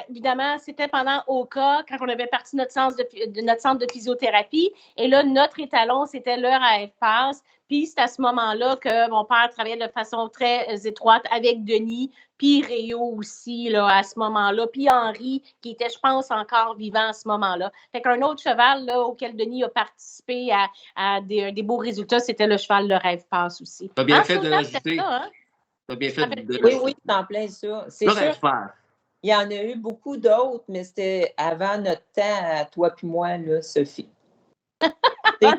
évidemment, c'était pendant OCA, quand on avait parti notre centre de physiothérapie. Et là, notre étalon, c'était le Rêve Passe. Puis c'est à ce moment-là que mon père travaillait de façon très étroite avec Denis, puis Réo aussi, là, à ce moment-là, puis Henri, qui était, je pense, encore vivant à ce moment-là. Fait qu'un autre cheval là, auquel Denis a participé à des beaux résultats, c'était le cheval Le Rêve Passe aussi. T'as bien fait de l'ajouter. T'as bien fait de l'ajouter. Oui, c'est en plein ça. C'est Le sûr. Rêve Passe. Il y en a eu beaucoup d'autres, mais c'était avant notre temps, à toi puis moi, là, Sophie. Dans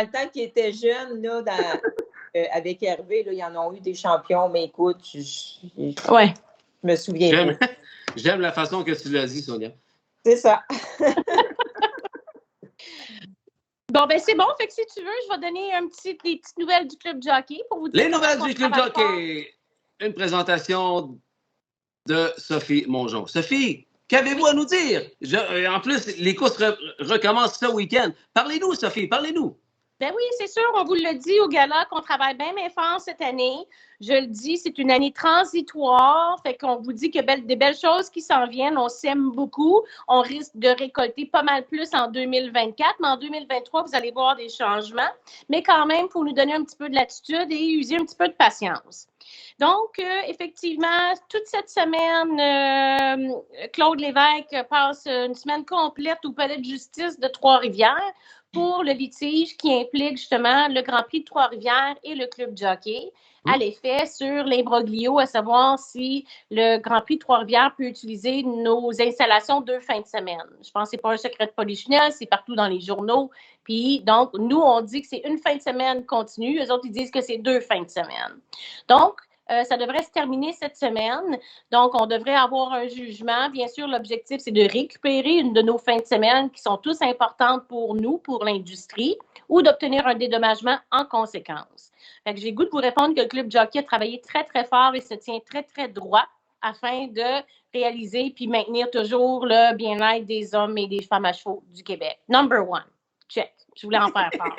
le temps qu'il était jeune, là, avec Hervé, là, ils en ont eu des champions, mais écoute, je me souviens pas. J'aime la façon que tu l'as dit, Sonia. C'est ça. Bon, ben c'est bon. Fait que si tu veux, je vais donner des petites nouvelles du Club Jockey pour vous dire. Les nouvelles du Club Jockey. Une présentation de Sophie Mongeon. Sophie, qu'avez-vous à nous dire? En plus, les courses recommencent ce week-end. Parlez-nous, Sophie, parlez-nous. Ben oui, c'est sûr, on vous le dit au gala qu'on travaille bien fort cette année. Je le dis, c'est une année transitoire, fait qu'on vous dit qu'il y a des belles choses qui s'en viennent. On s'aime beaucoup. On risque de récolter pas mal plus en 2024, mais en 2023, vous allez voir des changements. Mais quand même, il faut nous donner un petit peu de latitude et user un petit peu de patience. Donc, effectivement, toute cette semaine, Claude Lévesque passe une semaine complète au palais de justice de Trois-Rivières pour le litige qui implique justement le Grand Prix de Trois-Rivières et le Club Jockey à l'effet sur l'imbroglio, à savoir si le Grand Prix de Trois-Rivières peut utiliser nos installations 2 fins de semaine. Je pense que c'est pas un secret de polichinelle, c'est partout dans les journaux. Puis, donc, nous, on dit que c'est une fin de semaine continue. Eux autres, ils disent que c'est 2 fins de semaine. Donc, ça devrait se terminer cette semaine. Donc, on devrait avoir un jugement. Bien sûr, l'objectif, c'est de récupérer une de nos fins de semaine qui sont tous importantes pour nous, pour l'industrie, ou d'obtenir un dédommagement en conséquence. Fait que j'ai le goût de vous répondre que le Club Jockey a travaillé très, très fort et se tient très, très droit afin de réaliser puis maintenir toujours le bien-être des hommes et des femmes à chevaux du Québec. Number 1. Check. Je voulais en faire part.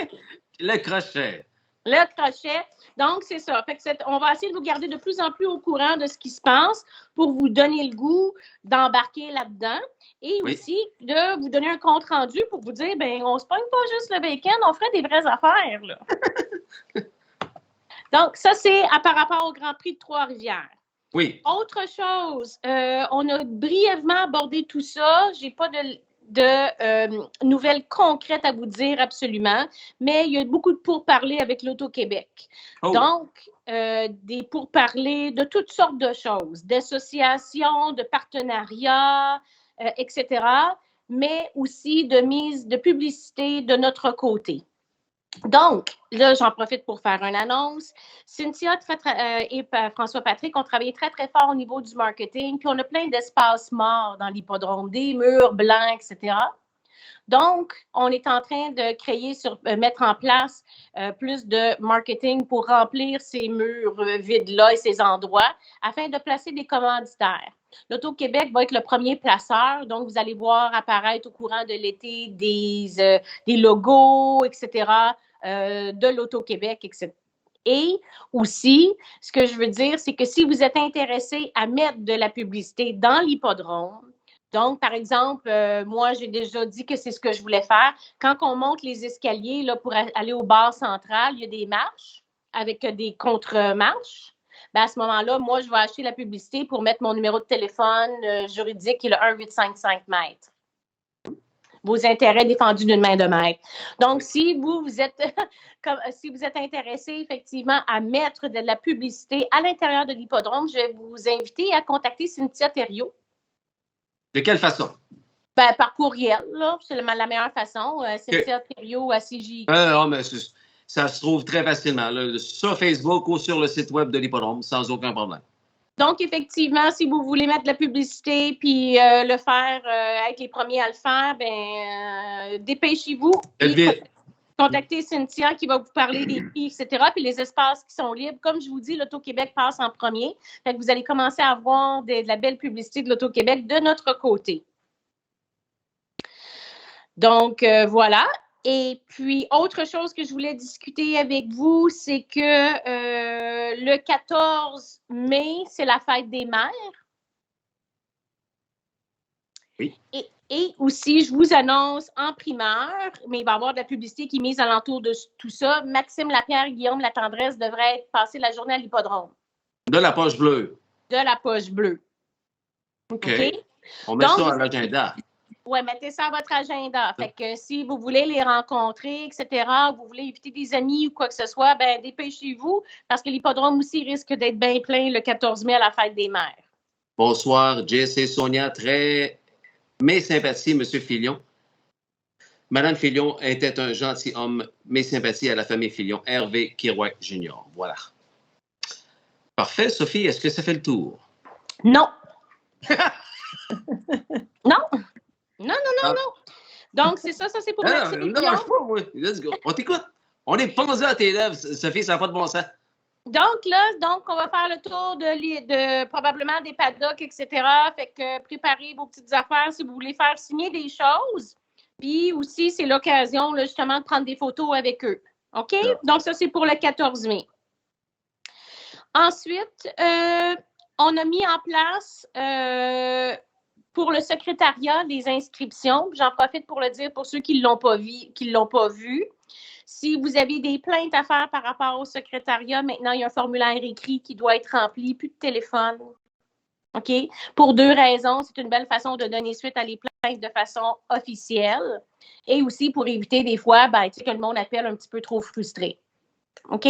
Le crochet. Le crochet. Donc, c'est ça. Fait que on va essayer de vous garder de plus en plus au courant de ce qui se passe pour vous donner le goût d'embarquer là-dedans et aussi de vous donner un compte-rendu pour vous dire, ben on se pogne pas juste le week-end, on ferait des vraies affaires, là. Donc, ça, c'est par rapport au Grand Prix de Trois-Rivières. Oui. Autre chose, on a brièvement abordé tout ça. J'ai pas de nouvelles concrètes à vous dire absolument, mais il y a beaucoup de pourparlers avec l'Auto-Québec. Oh. Donc, des pourparlers de toutes sortes de choses, d'associations, de partenariats, etc., mais aussi de mise de publicité de notre côté. Donc, là, j'en profite pour faire une annonce. Cynthia et François Patrick ont travaillé très, très fort au niveau du marketing, puis on a plein d'espaces morts dans l'hippodrome, des murs blancs, etc. Donc, on est en train de mettre en place plus de marketing pour remplir ces murs vides-là et ces endroits afin de placer des commanditaires. L'Auto-Québec va être le premier placeur, donc vous allez voir apparaître au courant de l'été des logos, etc., de l'Auto-Québec, etc. Et aussi, ce que je veux dire, c'est que si vous êtes intéressé à mettre de la publicité dans l'hippodrome, donc, par exemple, moi, j'ai déjà dit que c'est ce que je voulais faire. Quand on monte les escaliers là, pour aller au bar central, il y a des marches avec des contre-marches. Ben, à ce moment-là, moi, je vais acheter la publicité pour mettre mon numéro de téléphone juridique qui est le 1855 mètres. Vos intérêts défendus d'une main de maître. Donc, si vous êtes intéressé effectivement à mettre de la publicité à l'intérieur de l'hippodrome, je vais vous inviter à contacter Cynthia Thériault. De quelle façon? Ben, par courriel, là. C'est la meilleure façon. Cynthia Thériault à CJ. Non, mais ça se trouve très facilement, là, sur Facebook ou sur le site web de l'hippodrome, sans aucun problème. Donc, effectivement, si vous voulez mettre de la publicité puis le faire, être les premiers à le faire, ben, dépêchez-vous. Contactez Cynthia qui va vous parler des prix, etc., puis les espaces qui sont libres. Comme je vous dis, l'Auto-Québec passe en premier. Fait que vous allez commencer à avoir de la belle publicité de l'Auto-Québec de notre côté. Donc, voilà. Et puis, autre chose que je voulais discuter avec vous, c'est que le 14 mai, c'est la fête des mères. Oui. Et aussi, je vous annonce en primeur, mais il va y avoir de la publicité qui est mise alentour de tout ça. Maxime Lapierre et Guillaume Latendresse devraient passer la journée à l'hippodrome. De la poche bleue. De la poche bleue. OK. On met ça à l'agenda. Oui, mettez ça à votre agenda. Fait que si vous voulez les rencontrer, etc., vous voulez inviter des amis ou quoi que ce soit, ben dépêchez-vous parce que l'hippodrome aussi risque d'être bien plein le 14 mai à la fête des mères. Bonsoir, Jess et Sonia. Mes sympathies, M. Filion. Madame Filion était un gentil homme. Mes sympathies à la famille Filion. Hervé Kirouac Jr. Voilà. Parfait. Sophie, est-ce que ça fait le tour? Non. Non. Non. Donc, c'est ça c'est pour Maxime et Guillaume. Non, let's go. On t'écoute. On est posé à tes lèvres, Sophie, ça n'a pas de bon sens. Donc, on va faire le tour de probablement des paddocks, etc. Fait que préparez vos petites affaires si vous voulez faire signer des choses. Puis aussi, c'est l'occasion, là, justement, de prendre des photos avec eux. OK? Ouais. Donc, ça, c'est pour le 14 mai. Ensuite, on a mis en place pour le secrétariat des inscriptions. J'en profite pour le dire pour ceux qui ne l'ont pas vu. Si vous avez des plaintes à faire par rapport au secrétariat, maintenant, il y a un formulaire écrit qui doit être rempli, plus de téléphone. OK? Pour 2 raisons. C'est une belle façon de donner suite à les plaintes de façon officielle et aussi pour éviter des fois que le monde appelle un petit peu trop frustré. OK?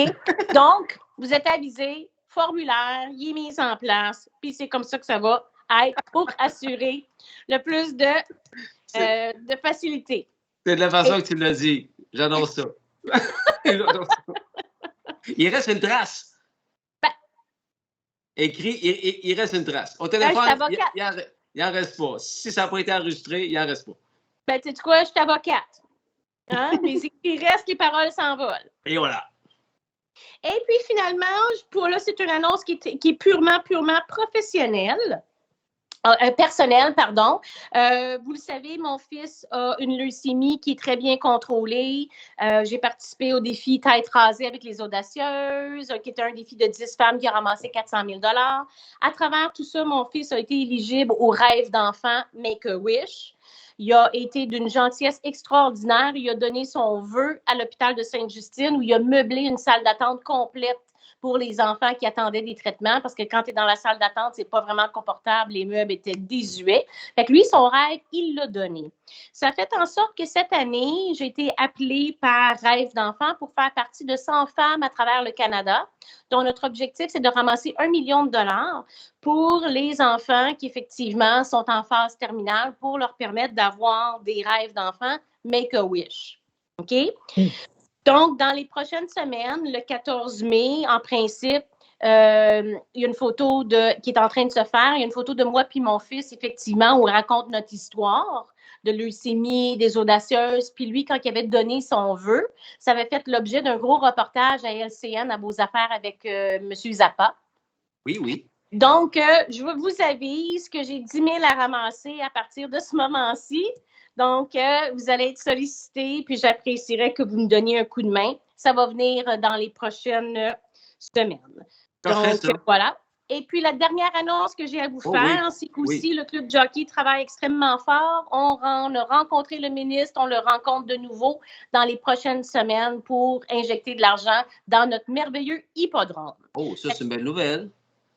Donc, vous êtes avisés, formulaire, il est mis en place, puis c'est comme ça que ça va être pour assurer le plus de facilité. C'est de la façon que tu l'as dit. J'adore ça. Il reste une trace. Écrit, il reste une trace. Au téléphone, il n'en reste pas. Si ça n'a pas été enregistré, il n'en reste pas. Tu sais quoi, je suis avocate. Hein? Mais il reste, les paroles s'envolent. Et voilà. Et puis finalement, là, c'est une annonce qui est purement professionnelle. Personnel, pardon. Vous le savez, mon fils a une leucémie qui est très bien contrôlée. J'ai participé au défi Tête rasée avec les audacieuses, qui était un défi de 10 femmes qui a ramassé 400 000 $. À travers tout ça, mon fils a été éligible au rêve d'enfant Make-A-Wish. Il a été d'une gentillesse extraordinaire. Il a donné son vœu à l'hôpital de Sainte-Justine où il a meublé une salle d'attente complète pour les enfants qui attendaient des traitements, parce que quand tu es dans la salle d'attente, c'est pas vraiment confortable, les meubles étaient désuets. Fait que lui, son rêve, il l'a donné. Ça fait en sorte que cette année, j'ai été appelée par Rêve d'enfant pour faire partie de 100 femmes à travers le Canada, dont notre objectif, c'est de ramasser 1 million de dollars pour les enfants qui, effectivement, sont en phase terminale pour leur permettre d'avoir des rêves d'enfants Make-A-Wish. OK? Donc, dans les prochaines semaines, le 14 mai, en principe, il y a une photo qui est en train de se faire. Il y a une photo de moi puis mon fils, effectivement, où on raconte notre histoire de leucémie, des audacieuses. Puis lui, quand il avait donné son vœu, ça avait fait l'objet d'un gros reportage à LCN, à Beaux Affaires, avec M. Zappa. Oui, oui. Donc, je vous avise que j'ai 10 000 à ramasser à partir de ce moment-ci. Donc, vous allez être sollicités, puis j'apprécierais que vous me donniez un coup de main. Ça va venir dans les prochaines semaines. Parfait, donc, voilà. Et puis, la dernière annonce que j'ai à vous faire, c'est qu'aussi le Club Jockey travaille extrêmement fort. On a rencontré le ministre, on le rencontre de nouveau dans les prochaines semaines pour injecter de l'argent dans notre merveilleux hippodrome. Oh, ça, c'est une belle nouvelle.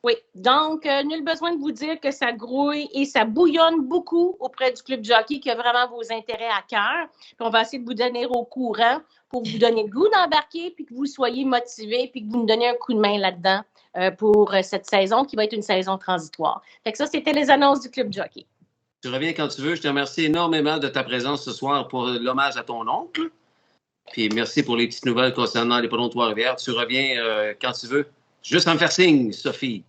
Oui, donc, nul besoin de vous dire que ça grouille et ça bouillonne beaucoup auprès du Club Jockey qui a vraiment vos intérêts à cœur. Puis on va essayer de vous donner au courant pour vous donner le goût d'embarquer puis que vous soyez motivés puis que vous nous donniez un coup de main là-dedans pour cette saison qui va être une saison transitoire. Fait que ça, c'était les annonces du Club Jockey. Tu reviens quand tu veux. Je te remercie énormément de ta présence ce soir pour l'hommage à ton oncle. Puis merci pour les petites nouvelles concernant les Polots de Trois-Rivières. Tu reviens quand tu veux. Juste à me faire signe, Sophie.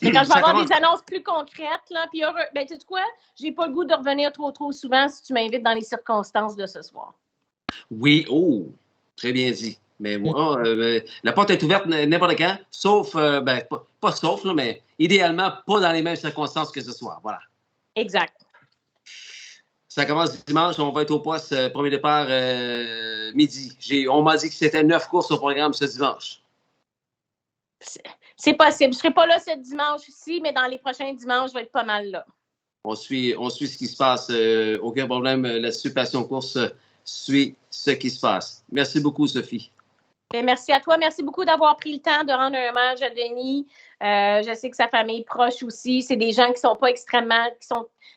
Et quand je vais avoir des annonces plus concrètes, là, puis tu sais quoi? J'ai pas le goût de revenir trop souvent si tu m'invites dans les circonstances de ce soir. Oui, très bien dit. Mais moi, la porte est ouverte n'importe quand, sauf, pas sauf, là, mais idéalement, pas dans les mêmes circonstances que ce soir. Voilà. Exact. Ça commence dimanche, on va être au poste, premier départ midi. On m'a dit que c'était 9 courses au programme ce dimanche. C'est possible. Je ne serai pas là ce dimanche-ci, mais dans les prochains dimanches, je vais être pas mal là. On suit ce qui se passe. Aucun problème. La Passion Course suit ce qui se passe. Merci beaucoup, Sophie. Bien, merci à toi. Merci beaucoup d'avoir pris le temps de rendre un hommage à Denis. Je sais que sa famille est proche aussi. C'est des gens qui sont pas extrêmement...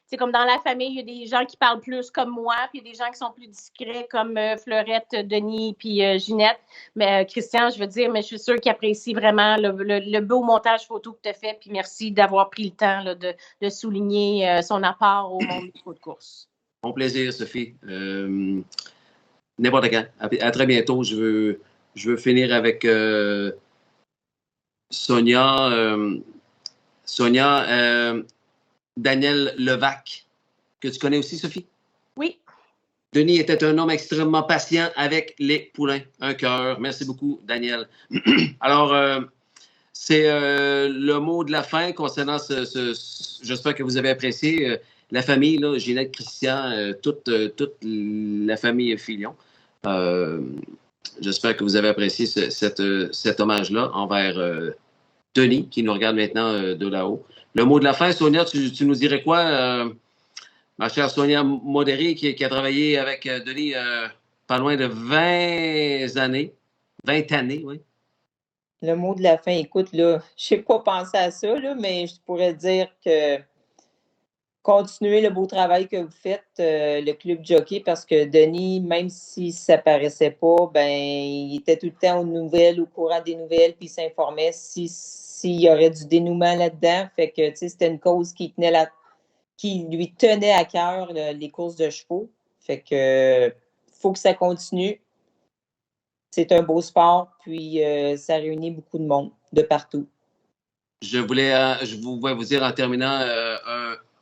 C'est comme dans la famille, il y a des gens qui parlent plus comme moi, puis il y a des gens qui sont plus discrets comme Fleurette, Denis, puis Ginette. Mais Christian, je veux dire, mais je suis sûre qu'il apprécie vraiment le beau montage photo que tu as fait. Puis merci d'avoir pris le temps là, de souligner son apport au monde du de course. Mon plaisir, Sophie. N'importe quand. À très bientôt. Je veux finir avec Sonia. Daniel Levac, que tu connais aussi, Sophie? Oui. Denis était un homme extrêmement patient avec les poulains. Un cœur. Merci beaucoup, Daniel. Alors, c'est le mot de la fin concernant j'espère que vous avez apprécié la famille, là, Ginette, Christian, toute la famille Filion. J'espère que vous avez apprécié cet hommage-là envers Denis, qui nous regarde maintenant de là-haut. Le mot de la fin, Sonia, tu nous dirais quoi? Ma chère Sonia Modéré, qui a travaillé avec Denis pas loin de 20 années. 20 années, oui. Le mot de la fin, écoute, là, je n'ai pas pensé à ça, là, mais je pourrais dire que continuez le beau travail que vous faites, le Club Jockey, parce que Denis, même si ça ne paraissait pas, ben, il était tout le temps aux nouvelles, au courant des nouvelles, puis il s'informait s'il y aurait du dénouement là-dedans. Fait que, tu sais, c'était une cause qui lui tenait à cœur, les courses de chevaux. Fait que, faut que ça continue. C'est un beau sport, puis ça réunit beaucoup de monde de partout. Je voulais vous dire en terminant,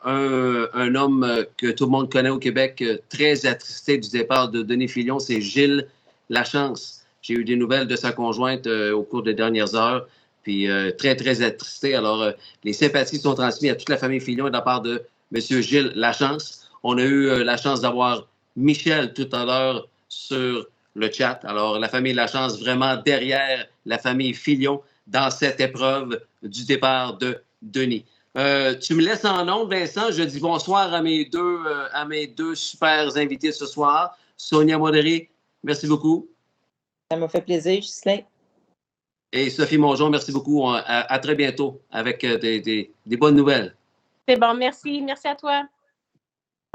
un homme que tout le monde connaît au Québec, très attristé du départ de Denis Filion, c'est Gilles Lachance. J'ai eu des nouvelles de sa conjointe au cours des dernières heures, puis très, très attristé. Alors, les sympathies sont transmises à toute la famille Filion de la part de M. Gilles Lachance. On a eu la chance d'avoir Michel tout à l'heure sur le chat. Alors, la famille Lachance vraiment derrière la famille Filion dans cette épreuve du départ de Denis. Tu me laisses en ondes, Vincent. Je dis bonsoir à mes deux super invités ce soir. Sonia Modéré, merci beaucoup. Ça m'a fait plaisir, Ghislain. Et Sophie Mongeon, merci beaucoup. À très bientôt avec des bonnes nouvelles. C'est bon, merci. Merci à toi.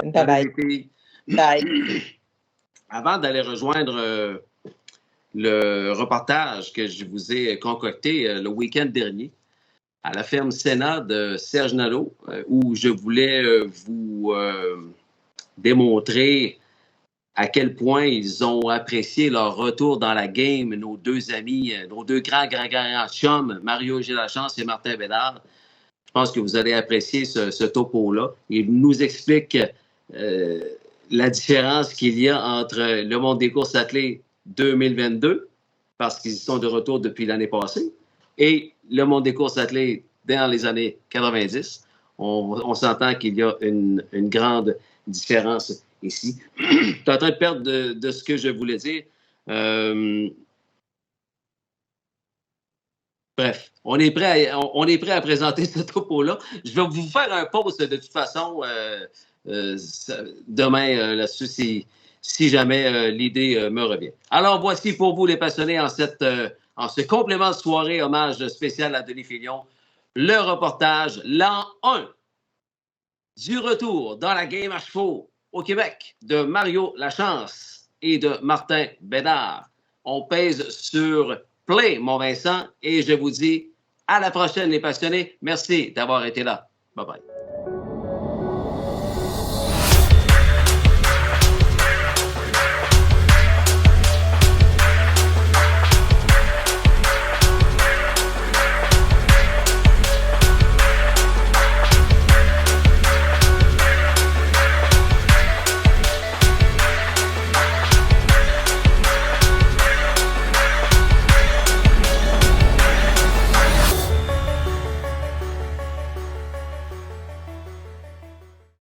Bye-bye. Bye. Avant d'aller rejoindre le reportage que je vous ai concocté le week-end dernier à la ferme Sénat de Serge Nadeau, où je voulais vous démontrer à quel point ils ont apprécié leur retour dans la game, nos deux amis, nos deux grands chums, Mario Gilles Lachance et Martin Bédard. Je pense que vous allez apprécier ce topo-là. Ils nous expliquent la différence qu'il y a entre le monde des courses attelées 2022, parce qu'ils sont de retour depuis l'année passée, et le monde des courses attelées dans les années 90. On s'entend qu'il y a une grande différence ici. Je suis en train de perdre de ce que je voulais dire. Bref, on est prêt à présenter ce topo-là. Je vais vous faire un post de toute façon demain là-dessus si jamais l'idée me revient. Alors, voici pour vous les passionnés en ce complément de soirée hommage spécial à Denis Filion, le reportage l'an 1 du retour dans la game à chevaux au Québec de Mario Lachance et de Martin Bédard. On pèse sur play, mon Vincent, et je vous dis à la prochaine, les passionnés. Merci d'avoir été là. Bye-bye.